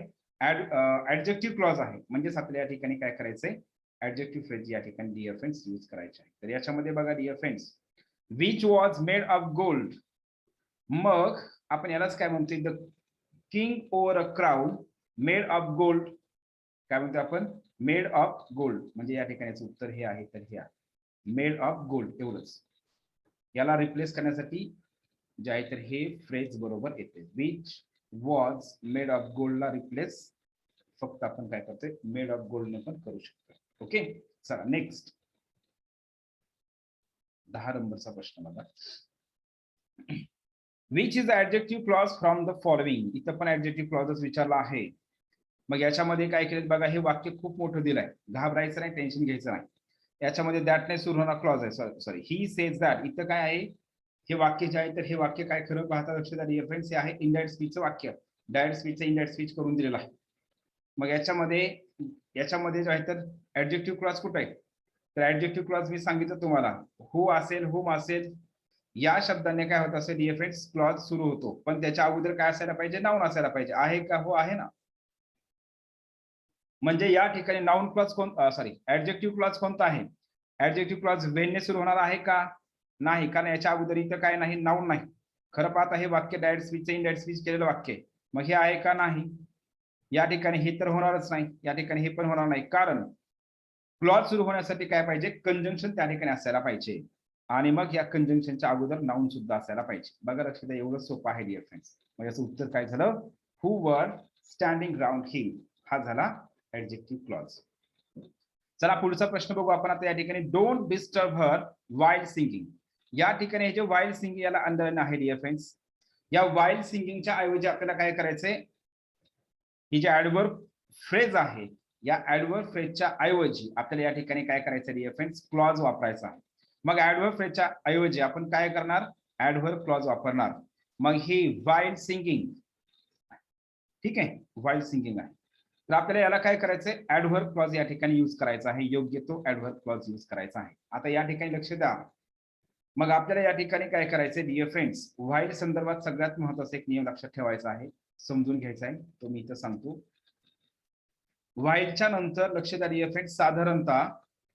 ऍडजेक्टिव्ह क्लॉज आहे. म्हणजेच आपल्या या ठिकाणी काय करायचंय, ऍडजेक्टिव्ह फ्रेज या ठिकाणी डिअर फ्रेंड्स यूज करायचे आहे. तर याच्यामध्ये बघा dear friends, which was made of gold, मग आपण यालाच काय म्हणतोय, the king over a crown made of gold. काय म्हणतो आपण, मेड ऑफ गोल्ड. म्हणजे या ठिकाणीचं उत्तर हे आहे, तर हे आहे. मेड ऑफ गोल्ड एवढंच. याला रिप्लेस करण्यासाठी जे आहे तर हे फ्रेज बरोबर येते. विच वॉज मेड ऑफ गोल्डला रिप्लेस फक्त आपण काय करतोय मेड ऑफ गोल्डने पण करू शकतो. ओके चला नेक्स्ट 10 नंबरचा प्रश्न बघा. Which is adjective clause from the following. इथं पण ऍडजेक्टिव्ह क्लॉजच विचारला आहे. मग याच्यामध्ये काय केलं बघा, हे वाक्य खूप मोठं दिलंय, घाबरायचं नाही, टेन्शन घ्यायचं नाही. याच्यामध्ये दॅटने सुरू होणार क्लॉज आहे. Sorry he says that. इथं काय आहे हे वाक्य जे आहे तर हे वाक्य काय खरं पाहता लक्षात डिअर फ्रेंड्स, हे आहे इनडायरेक्ट स्पीचचं वाक्य. डायरेक्ट स्पीचचं इनडायरेक्ट स्पीच करून दिलेलं आहे. मग याच्यामध्ये जे आहे तर ऍडजेक्टिव्ह क्लॉज कुठे आहे तर ऍडजेक्टिव्ह क्लॉज मी सांगितलं तुम्हाला, हु असेल, हुम असेल, या शब्दाने काय होत असेल डिअर फ्रेंड्स क्लॉज सुरू होतो. पण त्याच्या अगोदर काय असायला पाहिजे, नाऊन असायला पाहिजे. आहे का, हो आहे ना. म्हणजे या ठिकाणी नाउन क्लॉज ऍडजेक्टिव्ह क्लॉज कोणता आहे. ऍडजेक्टिव्ह क्लॉज वेनने सुरू होणार आहे का, नाही, कारण याच्या अगोदर इथं काय नाही, नाउन नाही. खरं पाहता हे वाक्य डायरेक्ट स्पीचचं इनडायरेक्ट स्पीच केलेलं वाक्य आहे. मग हे आहे का, नाही. या ठिकाणी हे तर होणारच नाही, या ठिकाणी हे पण होणार नाही, कारण क्लॉज सुरू होण्यासाठी काय पाहिजे, कंजंक्शन त्या ठिकाणी असायला पाहिजे. आणि मग या कंजंक्शनच्या अगोदर नाउन सुद्धा असायला पाहिजे. बघा लक्षात, एवढं सोपं आहे डिअर फ्रेंड्स. मग याचं उत्तर काय झालं, हु वर स्टँडिंग राउंड हिम. हा झाला ऍडजेक्टिव्ह क्लॉज. चला पुढचा प्रश्न बघू आपण आता. या ठिकाणी don't disturb her wild singing. या ठिकाणी हे जे वाइल्ड सिंगिंग याला अंडरलाईन आहे डिअर फ्रेंड्स. या वाइल्ड सिंगिंगच्या ऐवजी आपल्याला काय करायचंय, ही जी ऍडव्हर्ब फ्रेज आहे या ऍडव्हर्ब फ्रेजच्या ऐवजी आपल्याला या ठिकाणी काय करायचं डिअर फ्रेंड्स, क्लॉज वापरायचा आहे. मग ऍडव्हर्ब फ्रेजच्या ऐवजी आपण काय करणार, ऍडव्हर्ब क्लॉज वापरणार. मग ही वाइल्ड सिंगिंग, ठीक आहे, वाइल्ड सिंगिंग आहे. तर आपल्याला याला काय करायचंय, ऍडव्हर्ब क्लॉज या ठिकाणी यूज करायचा आहे. योग्य तो ऍडव्हर्ब क्लॉज यूज करायचा आहे. आता या ठिकाणी लक्ष द्या. मग आपल्याला या ठिकाणी काय करायचंय डिअर फ्रेंड्स, व्हाईल संदर्भात सगळ्यात महत्त्वाचा एक नियम लक्षात ठेवायचा आहे, समजून घ्यायचा आहे, तो मी इथं सांगतो. व्हाईलच्या नंतर लक्ष द्या डिअर फ्रेंड्स, साधारणतः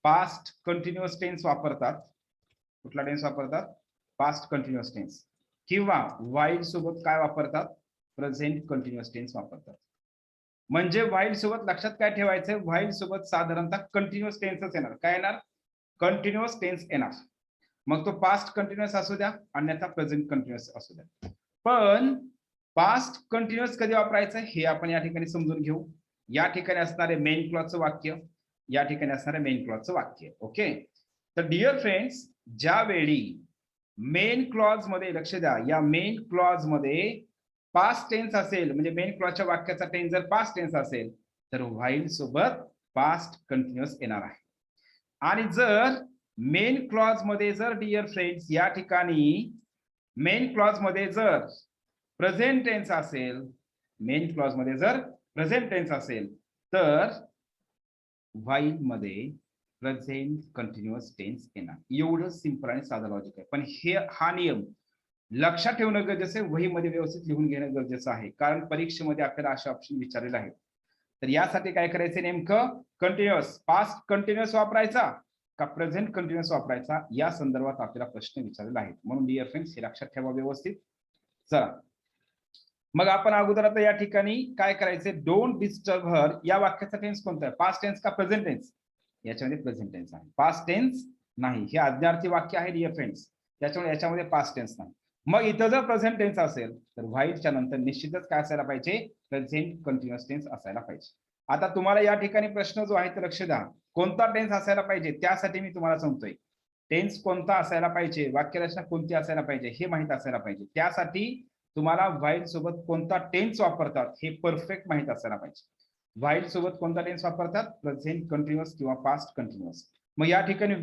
पास्ट कंटिन्युअस टेन्स वापरतात. कुठला टेन्स वापरतात, पास्ट कंटिन्युअस टेन्स. किंवा व्हाईल सोबत काय वापरतात, प्रेझेंट कंटिन्युअस टेन्स वापरतात. म्हणजे व्हाईल सोबत लक्षात काय ठेवायचं, व्हाईल सोबत साधारणतः कंटिन्युअस टेन्सच येणार. काय येणार, कंटिन्युअस टेन्स येणार. मग तो पास्ट कंटिन्युअस असू द्या, अन्यथा प्रेझेंट कंटिन्युअस असू द्या. पण पास्ट कंटिन्युअस कधी वापरायचं हे आपण या ठिकाणी समजून घेऊ. या ठिकाणी असणारे मेन क्लॉजचं वाक्य, या ठिकाणी असणारे मेन क्लॉजचं वाक्य. ओके, तर डिअर फ्रेंड्स, ज्यावेळी मेन क्लॉज मध्ये लक्ष द्या, या मेन क्लॉज मध्ये पास्ट टेन्स असेल, म्हणजे मेन क्लॉजच्या वाक्याचा टेन्स जर पास्ट टेन्स असेल तर व्हाईल सोबत पास्ट कंटिन्युअस येणार आहे. आणि जर मेन क्लॉज मध्ये जर डिअर फ्रेंड्स या ठिकाणी मेन क्लॉज मध्ये जर प्रेझेंट टेन्स असेल, मेन क्लॉज मध्ये जर प्रेझेंट टेन्स असेल तर व्हाईल मध्ये प्रेझेंट कंटिन्युअस टेन्स येणार. एवढं सिंपल आणि साधं लॉजिक आहे. पण हा नियम लक्षात ठेवणं गरजेचं आहे, वहीमध्ये व्यवस्थित लिहून घेणं गरजेचं आहे, कारण परीक्षेमध्ये आपल्याला असे ऑप्शन विचारलेले आहेत. तर यासाठी काय करायचं, नेमकं कंटिन्युअस पास्ट कंटिन्युअस वापरायचा का प्रेझेंट कंटिन्युअस वापरायचा, या संदर्भात आपल्याला प्रश्न विचारलेला आहे. म्हणून डिअर फ्रेंड्स हे लक्षात ठेवा व्यवस्थित. चला मग आपण अगोदर आता या ठिकाणी काय करायचे, डोंट डिस्टर्ब हर या वाक्याचा टेन्स कोणता आहे, पास्ट टेन्स का प्रेझेंट टेन्स. याच्यामध्ये प्रेझेंट टेन्स आहे, पास्ट टेन्स नाही. हे आज्ञार्थी वाक्य आहे डिअर फ्रेंड्स, त्याच्यामुळे याच्यामध्ये पास्ट टेन्स नाही. मग इथं जर प्रेझेंट टेन्स असेल तर व्हाईलच्या नंतर निश्चितच काय असायला पाहिजे, प्रेझेंट कंटिन्युअस टेन्स असायला पाहिजे. आता तुम्हाला या ठिकाणी प्रश्न जो आहे तो लक्ष द्या, कोणता टेन्स असायला पाहिजे त्यासाठी मी तुम्हाला सांगतोय. टेन्स कोणता असायला पाहिजे, वाक्यरचना कोणती असायला पाहिजे हे माहित असायला पाहिजे. त्यासाठी तुम्हाला व्हाईल सोबत कोणता टेन्स वापरतात हे परफेक्ट माहित असायला पाहिजे. व्हाईल सोबत कोणता टेन्स वापरतात, प्रेझेंट कंटिन्युअस किंवा पास्ट कंटिन्युअस. मग या ठिकाणी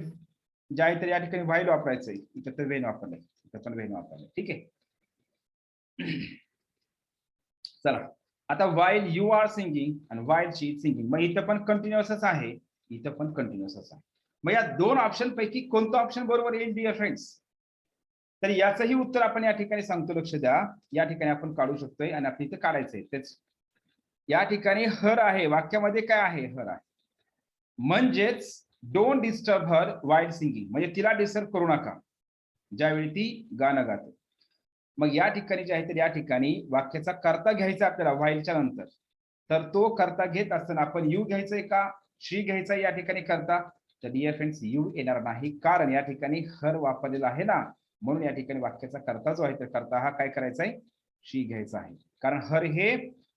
जे आहे तर या ठिकाणी व्हाईल वापरायचंय, इथं तर वेन वापरलंय, इथं पण वेन वापरलंय. ठीक आहे. चला आता व्हाईल यू आर सिंगिंग आणि व्हाईल शी इज सिंगिंग, मग इथं पण कंटिन्युअसच आहे, इथं पण कंटिन्युअसच आहे. मग या दोन ऑप्शन पैकी कोणतं ऑप्शन बरोबर येईल डिअर फ्रेंड्स, तर याचंही उत्तर आपण या ठिकाणी सांगतो. लक्ष द्या, या ठिकाणी आपण काढू शकतोय आणि आपण इथे काढायचंय. तेच या ठिकाणी हर आहे, वाक्यामध्ये काय आहे, हर आहे. म्हणजेच don't disturb her while singing, म्हणजे तिला डिस्टर्ब करू नका ज्यावेळी ती गाणं गाते. मग या ठिकाणी जे आहे तर या ठिकाणी वाक्याचा कर्ता घ्यायचा आपल्याला व्हाईलच्या नंतर. तर तो कर्ता घेत असताना आपण यू घ्यायचंय का शी घ्यायचा या ठिकाणी कर्ता, तर डिअर फ्रेंड्स यू येणार नाही, कारण या ठिकाणी हर वापरलेला आहे ना, म्हणून या ठिकाणी वाक्याचा कर्ता जो आहे तर कर्ता हा काय करायचा आहे, शी घ्यायचा आहे. कारण हर हे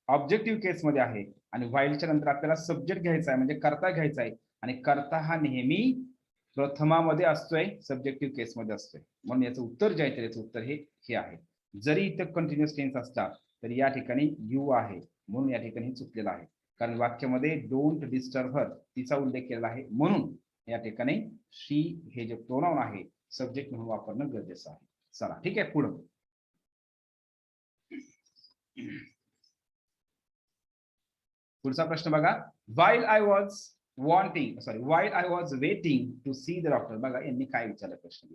ऑब्जेक्टिव्ह केस मध्ये आहे आणि व्हाईलच्या नंतर आपल्याला सब्जेक्ट घ्यायचा आहे म्हणजे कर्ता घ्यायचा आहे, आणि कर्ता हा नेहमी प्रथमामध्ये असतोय, सब्जेक्टिव्ह केस मध्ये असतोय. म्हणून याचं उत्तर जे आहे तर याचं उत्तर हे आहे. जरी इथं कंटिन्युअस टेन्स असतात तरी या ठिकाणी यू आहे, म्हणून या ठिकाणी चुकलेलं आहे. कारण वाक्यामध्ये डोंट डिस्टर्ब हर तिचा उल्लेख केलेला आहे, म्हणून या ठिकाणी शी हे जे प्रोनाउन आहे सब्जेक्ट म्हणून वापरणं गरजेचं आहे. चला ठीक आहे, पुढं पुढचा प्रश्न बघा. while I was waiting to see the doctor. बघा यांनी काय विचारलं प्रश्न,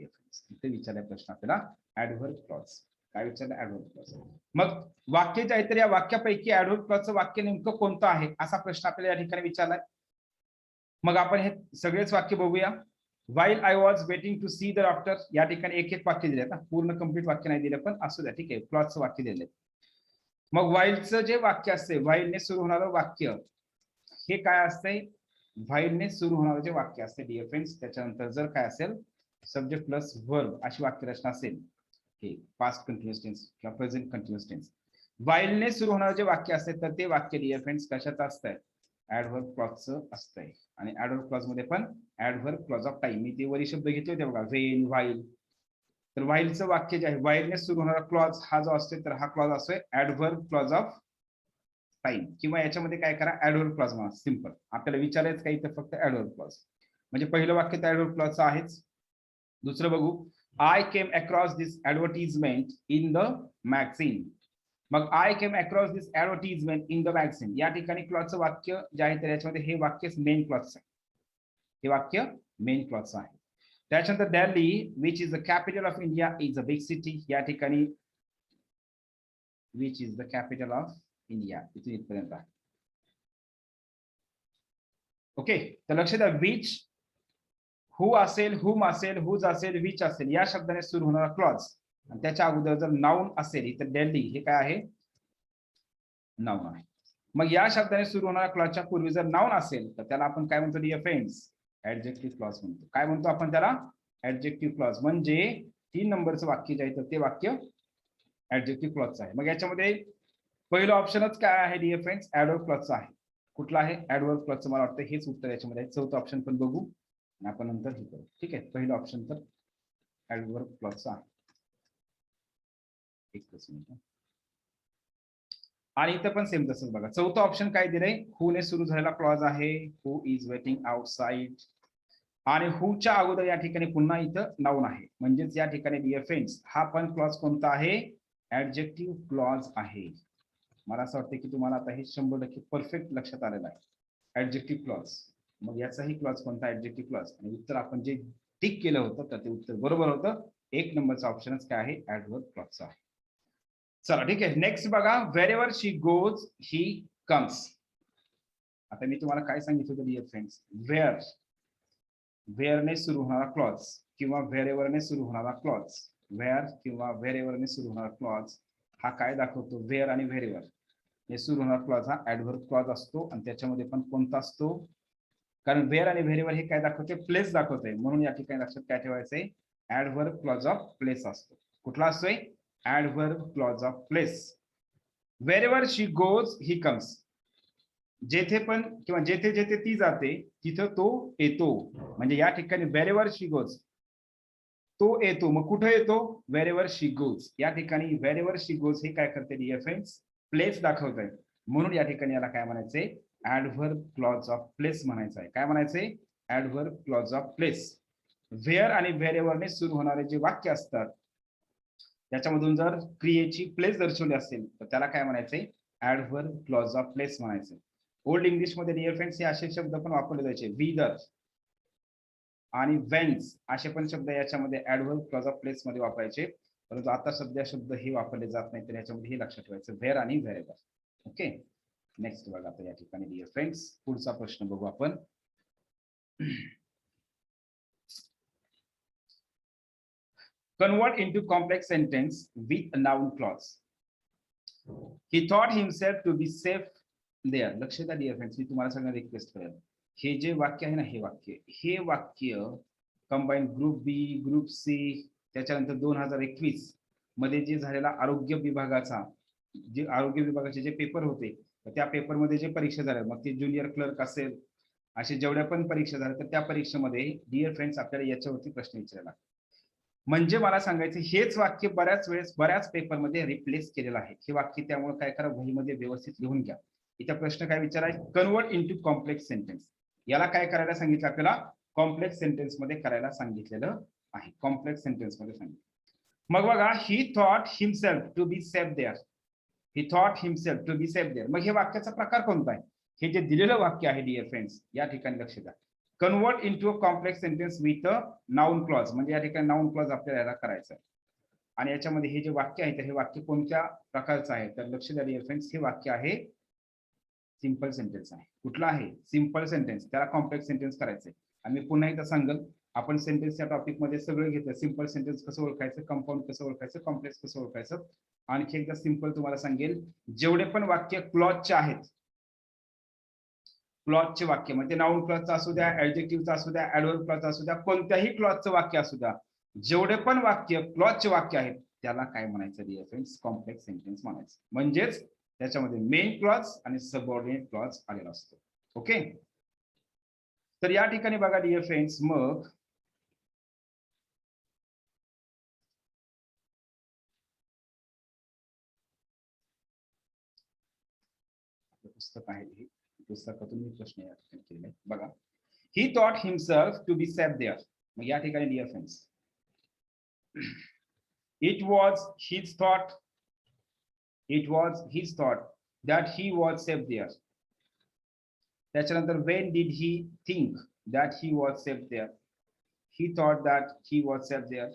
इथे विचारला प्रश्न आपल्याला ऍडव्हर्ब क्लॉज. काय विचारलं, ऍडव्हर्ब क्लॉज. मग वाक्य जे आहे तर या वाक्यापैकी ऍडव्हर्ब क्लॉजचं वाक्य नेमकं कोणतं आहे असा प्रश्न आपल्याला या ठिकाणी विचारलाय. मग आपण हे सगळेच वाक्य बघूया. while I was waiting to see the doctor, या ठिकाणी एक एक वाक्य दिले, पूर्ण कंप्लीट वाक्य नाही दिलं पण असू द्या, ठीक आहे, क्लॉजचं वाक्य दिले. मग व्हाईलचं जे वाक्य असते, व्हाईलने सुरू होणारं वाक्य हे काय असते, व्हाईलने सुरू होणारं जे वाक्य असते डिअर फ्रेंड्स, त्याच्यानंतर जर काय असेल सब्जेक्ट प्लस वर्ब अशी वाक्यरचना असेल, हे पास्ट कंटिन्युअस टेन्स किंवा प्रेझेंट कंटिन्युअस टेन्स. व्हाईलने सुरू होणारं जे वाक्य असते तर ते वाक्य डिअर फ्रेंड्स कशाचं असतंय, ऍडव्हर्ब क्लॉजचं असतंय. आणि ऍडव्हर्ब क्लॉज मध्ये पण ऍडव्हर्ब क्लॉज ऑफ टाइम, मी ते वरी शब्द घेतले होते बघा, व्हेन, व्हाईल. तर व्हाईलचं वाक्य जे आहे, व्हाईलने सुरू होणारा क्लॉज हा जो असतो तर हा क्लॉज असतोय ऍडव्हर्ब क्लॉज ऑफ टाइम, किंवा याच्यामध्ये काय करा, ऍडव्हर्ब क्लॉज म्हणा. सिंपल, आपल्याला विचारायचं काही तर फक्त ऍडव्हर्ब क्लॉज. म्हणजे पहिलं वाक्य तर ऍडव्हर्ब क्लॉजचं आहेच. दुसरं बघू, I came across this advertisement in the magazine. मग I came across this advertisement in the magazine, या ठिकाणी क्लॉजचं वाक्य जे आहे तर याच्यामध्ये हे वाक्य मेन क्लॉजचं आहे, हे वाक्य मेन क्लॉजचं आहे. त्याच्यानंतर Delhi which is the capital of India is a big city, या ठिकाणी which is the capital of India इथून इथपर्यंत आहे. ओके, तर लक्ष द्या, विच हु असेल, हुम असेल, हुज असेल, विच असेल या शब्दाने सुरू होणारा क्लॉज, आणि त्याच्या अगोदर जर नाउन असेल तर दिल्ली हे काय आहे, नाउन आहे. मग या शब्दाने सुरू होणाऱ्या क्लॉजच्या पूर्वी जर नाउन असेल तर त्याला आपण काय म्हणतो डिअर फ्रेंड्स, ऍडजेक्टिव्ह क्लॉज म्हणतो. काय म्हणतो आपण त्याला, ऍडजेक्टिव्ह क्लॉज. म्हणजे 3 नंबरचं वाक्य जे आहे तर ते वाक्य ऍडजेक्टिव्ह क्लॉजचं आहे. मग याच्यामध्ये पहिलं ऑप्शनच काय आहे डिअर फ्रेंड्स, ऍडवर्ब क्लॉजचं आहे. कुठला आहे, ऍडवर्ब क्लॉजचं. मला वाटतं हेच उत्तर याच्यामध्ये आहे. चौथं ऑप्शन पण बघू आणि आपण नंतर हे करू. ठीक आहे, पहिलं ऑप्शन तर ऍडवर्ब क्लॉजचं आहे. एकच मिनिट. आणि इथं पण सेम तसंच बघा, चौथं ऑप्शन काय दिलंय, हु ने सुरू झालेला क्लॉज आहे, हु इज वेटिंग आउटसाइड. आणि हुच्या अगोदर या ठिकाणी पुन्हा इथं नाउन आहे, म्हणजेच या ठिकाणी डिअर फ्रेंड्स हा पण क्लॉज कोणता आहे, ऍडजेक्टिव्ह क्लॉज आहे. मला असं वाटतं की तुम्हाला आता हे 100% परफेक्ट लक्षात आलेलं आहे, ऍडजेक्टिव्ह क्लॉज. मग याचाही क्लॉज कोणता, ऍडजेक्टिव्ह क्लॉज. आणि उत्तर आपण जे टिक केलं होतं तर ते उत्तर बरोबर होतं. 1 नंबरचा ऑप्शनच काय आहे, ऍडवर्ब क्लॉजचा आहे. चला ठीक आहे, नेक्स्ट बघा, wherever she goes he comes. आता मी तुम्हाला काय सांगितलं होतं डिअर फ्रेंड्स, वेअरने सुरू होणारा क्लॉज किंवा व्हेरेवरने सुरू होणारा क्लॉज, वेअर किंवा व्हेरेवरने सुरू होणारा क्लॉज हा काय दाखवतो, वेअर आणि व्हेरेवर ने सुरू होणारा क्लॉज हा ऍडव्हर्ब क्लॉज असतो. आणि त्याच्यामध्ये पण कोणता असतो, कारण वेअर आणि व्हेरेवर हे काय दाखवते, प्लेस दाखवते, म्हणून या ठिकाणी लक्षात काय ठेवायचंय, ऍडव्हर्ब क्लॉज ऑफ प्लेस असतो. कुठला असतोय, adverb clause of place. Wherever she goes he comes, जेथे पण किंवा जेथे जेथे ती जाते तिथं तो येतो. म्हणजे या ठिकाणी व्हेरेवर शी गोज तो येतो. मग कुठे येतो, व्हेरेवर शी गोज. या ठिकाणी व्हेरेवर शी गोज हे काय करते डिअर फ्रेंड्स, प्लेस दाखवत आहे. म्हणून या ठिकाणी याला काय म्हणायचंय, ऍडव्हर्ब क्लॉज ऑफ प्लेस म्हणायचं आहे. काय म्हणायचंय, adverb clause of place. Where आणि व्हेरेवरने सुरू होणारे जे वाक्य असतात त्याच्यामधून जर क्रियेची प्लेस दर्शवली असेल तर त्याला काय म्हणायचंय, ऍडव्हर्ब क्लॉज ऑफ प्लेस म्हणायचं. ओल्ड इंग्लिश मध्ये डिअर फ्रेंड्स हे असे शब्द पण वापरले जायचे, विदर आणि वेन्स असे पण शब्द याच्यामध्ये ऍडव्हर्ब क्लॉज ऑफ प्लेस मध्ये वापरायचे. परंतु आता सध्या शब्द हे वापरले जात नाही, तर याच्यामध्ये हे लक्षात ठेवायचं, व्हेअर आणि व्हेरेवर. ओके, नेक्स्ट बघा आता या ठिकाणी डिअर फ्रेंड्स पुढचा प्रश्न बघू आपण. Convert into complex sentence with a noun clause. He thought himself to be safe there. लक्ष द्या डिअर फ्रेंड्स, मी तुम्हाला सगळ्यांना रिक्वेस्ट करेल, हे जे वाक्य आहे ना, हे वाक्य कंबाईन ग्रुप बी, ग्रुप सी, त्याच्यानंतर 2021 मध्ये जे झालेला आरोग्य विभागाचे जे पेपर होते, त्या पेपरमध्ये जे परीक्षा झाल्या, मग ते ज्युनियर क्लर्क असेल, असे जेवढ्या पण परीक्षा झाल्या, तर त्या परीक्षेमध्ये डिअर फ्रेंड्स आपल्याला याच्यावरती प्रश्न विचारला. म्हणजे मला सांगायचं, हेच वाक्य बऱ्याच वेळेस बऱ्याच पेपरमध्ये रिप्लेस केलेलं आहे. हे वाक्य त्यामुळे काय करा, वहीमध्ये व्यवस्थित लिहून घ्या. इथं प्रश्न काय विचारायचा, कन्वर्ट इंटू कॉम्प्लेक्स सेंटेन्स. याला काय करायला सांगितलं आपल्याला, कॉम्प्लेक्स सेंटेन्स मध्ये करायला सांगितलेलं आहे. कॉम्प्लेक्स सेंटेन्स मध्ये सांगितलं. मग बघा, he thought himself to be safe there. He thought himself to be safe there. मग हे वाक्याचा प्रकार कोणता आहे? हे जे दिलेलं वाक्य आहे डिअर फ्रेंड्स, या ठिकाणी लक्ष द्या. Convert into a complex sentence with a noun clause. म्हणजे या ठिकाणी नाउन क्लॉज आपल्याला याला करायचं आहे. आणि याच्यामध्ये हे जे वाक्य आहे, तर हे वाक्य कोणत्या प्रकारचं आहे, तर लक्ष द्या डिअर फ्रेंड्स, हे वाक्य आहे सिंपल सेंटेन्स आहे. कुठलं आहे? Simple sentence. त्याला कॉम्प्लेक्स सेंटेन्स करायचंय. आणि मी पुन्हा एकदा सांगेल, आपण सेंटेन्सच्या टॉपिक मध्ये सगळं घेतलं. सिंपल सेंटेन्स कसं ओळखायचं, कंपाऊंड कसं ओळखायचं, कॉम्प्लेक्स कसं ओळखायचं. आणखी एकदा सिंपल तुम्हाला सांगेल, जेवढे पण वाक्य क्लॉजचे आहेत, क्लॉजचे वाक्य म्हणजे नाउन क्लॉजचा असू द्या, ऍडजेक्टिव्हचा असू द्या, ऍडव्हर्ब क्लॉजचा असू द्या, कोणत्याही क्लॉजचं वाक्य असू द्या, जेवढे पण वाक्य क्लॉजचे वाक्य आहेत, त्याला काय म्हणायचं डिअर फ्रेंड्स, कॉम्प्लेक्स सेंटेन्स म्हणायचं. म्हणजेच त्याच्यामध्ये मेन क्लॉज आणि सबऑर्डिनेट क्लॉज आलेला असतो. ओके. तर या ठिकाणी बघा डिअर फ्रेंड्स, मग पुस्तक आहे, हे पुस्तकातून मी प्रश्न या ठिकाणी केले बघा. He thought himself to be safe there. मग या ठिकाणी dear friends, it was his thought that he was safe there. त्याच्यानंतर when did he think that he was safe there? He thought that he was safe there.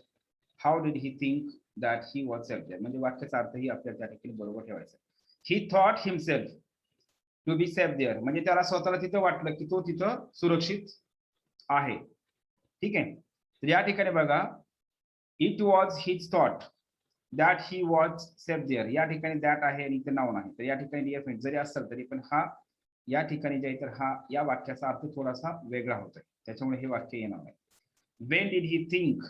How did he think that he was safe there? म्हणजे वाक्याचा अर्थही आपल्याला त्या ठिकाणी बरोबर ठेवायचा. He thought himself to be safe there. म्हणजे त्याला स्वतःला तिथं वाटलं की तो तिथं सुरक्षित आहे. ठीक आहे. तर या ठिकाणी बघा, it was his thought that he was safe there. या ठिकाणी that आहे आणि इथे नाउन आहे. तर या ठिकाणी डिअर फ्रेंड्स जरी असेल तरी पण हा या ठिकाणी जे आहे, तर हा या वाक्याचा अर्थ थोडासा वेगळा होतोय. त्याच्यामुळे हे वाक्य येणार आहे. When did he think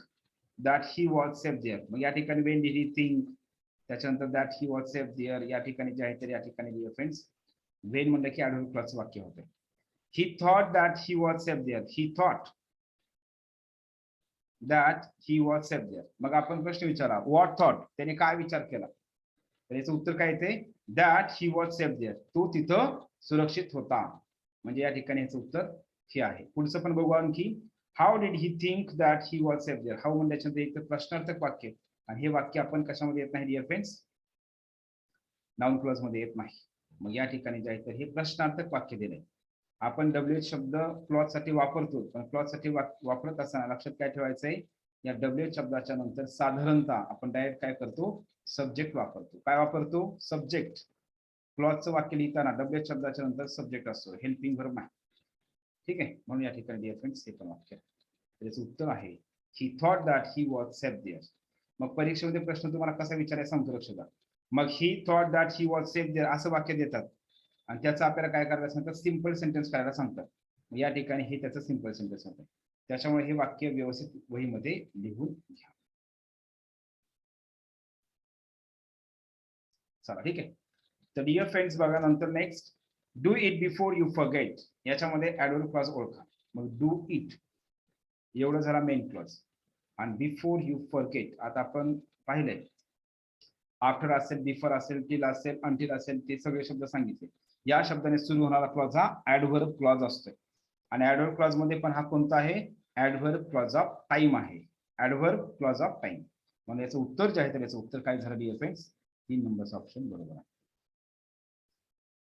that he was safe there? मग या ठिकाणी when did he think, त्याच्यानंतर that he was safe there, या ठिकाणी जे आहे तर या ठिकाणी डिअर फ्रेंड्स when म्हणलं की ऍडव्हर्ब क्लॉजचं वाक्य होतंय. He thought that he was safe there. He thought that he was safe there. मग आपण प्रश्न विचारा, what thought, त्याने काय विचार केला, तर याचं उत्तर काय येते, that he was safe there. तो तिथं सुरक्षित होता. म्हणजे या ठिकाणी याचं उत्तर हे आहे. पुढचं पण बघू आणखी, how did he think that he was safe there? how म्हणजे एक प्रश्नार्थक वाक्य, आणि हे वाक्य आपण कशामध्ये येत नाही डिअर फ्रेंड्स, नाउन क्लॉज मध्ये येत नाही. मग या ठिकाणी जे आहे तर हे प्रश्नार्थक वाक्य दिलंय. आपण WH शब्द क्लॉज साठी वापरतो, पण क्लॉज साठी वापरत असताना लक्षात काय ठेवायचंय, या WH शब्दाच्या नंतर साधारणतः आपण डायरेक्ट काय करतो, सब्जेक्ट वापरतो. काय वापरतो, सब्जेक्ट. क्लॉजचं वाक्य लिहिताना WH शब्दाच्या नंतर सब्जेक्ट असतो, हेल्पिंग व्हर्ब नाही. ठीक आहे. म्हणून या ठिकाणी डिअर फ्रेंड्स हे पण वाक्य, त्याचं उत्तर आहे he thought that he was safe there. मग परीक्षेमध्ये प्रश्न तुम्हाला कसा विचारायचा सांगतो, लक्ष द्या. मग he thought that he was safe there असं वाक्य देतात आणि त्याचं आपल्याला काय करायला सांगतात, सिंपल सेंटेन्स करायला सांगतात. या ठिकाणी हे त्याचं सिंपल सेंटेन्स होतं. त्याच्यामुळे हे वाक्य व्यवस्थित वहीमध्ये लिहून घ्या. चला ठीक आहे. तर डिअर फ्रेंड्स बघा, नंतर next, do it before you forget. याच्यामध्ये ऍडव्हर्ब क्लॉज ओळखा. मग डू इट एवढं झाला मेन क्लॉज, आणि बिफोर यू फॉरगेट आता आपण पाहिलंय, आफ्टर असेल, बिफोर असेल, टिल असेल, अंटिल असेल, ते सगळे शब्द सांगितले. या शब्दाने सुरू होणारा क्लॉज हा ऍडव्हर्ब क्लॉज असतोय. आणि ऍडव्हर्ब क्लॉज मध्ये पण हा कोणता आहे, ऍडव्हर्ब क्लॉज ऑफ टाइम आहे. Adverb clause of time. म्हणजे याचं उत्तर जे आहे तर याचं उत्तर काय झालं डिअर फ्रेंड्स, 3 नंबरचा ऑप्शन बरोबर आहे.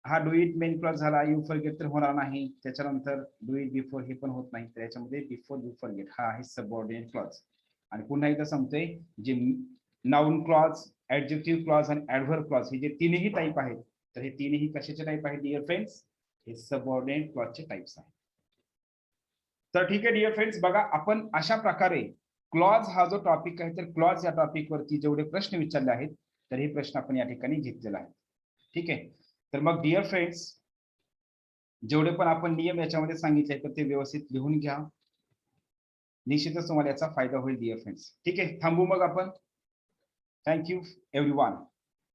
हा डू इट मेन क्लॉज झाला, यू फॉरगेट तर होणार नाही. त्याच्यानंतर डू इट बिफोर हे पण होत नाही. तर याच्यामध्ये बिफोर यू फॉरगेट हा आहे सबऑर्डिनेट क्लॉज. आणि पुन्हा एकदा सांगतोय, जे नाउन क्लॉज, ऍडजेक्टिव्ह क्लॉज आणि ऍडव्हर्ब क्लॉज हे जे तीनही टाईप आहेत, तर हे तीनही कशाचे टाईप आहेत डिअर फ्रेंड्स, हे सबऑर्डिनेट क्लॉजचे टाईप्स आहेत. तर ठीक आहे डिअर फ्रेंड्स, बघा आपण अशा प्रकारे क्लॉज हा जो टॉपिक आहे, तर क्लॉज या टॉपिक वरती जेवढे प्रश्न विचारले आहेत, तर हे प्रश्न आपण या ठिकाणी घेतलेला आहे. ठीक आहे. तर मग डिअर फ्रेंड्स, जेवढे पण आपण नियम याच्यामध्ये सांगितले तर ते व्यवस्थित लिहून घ्या. निश्चितच तुम्हाला याचा फायदा होईल डिअर फ्रेंड्स. ठीक आहे, थांबू मग आपण. Thank you everyone.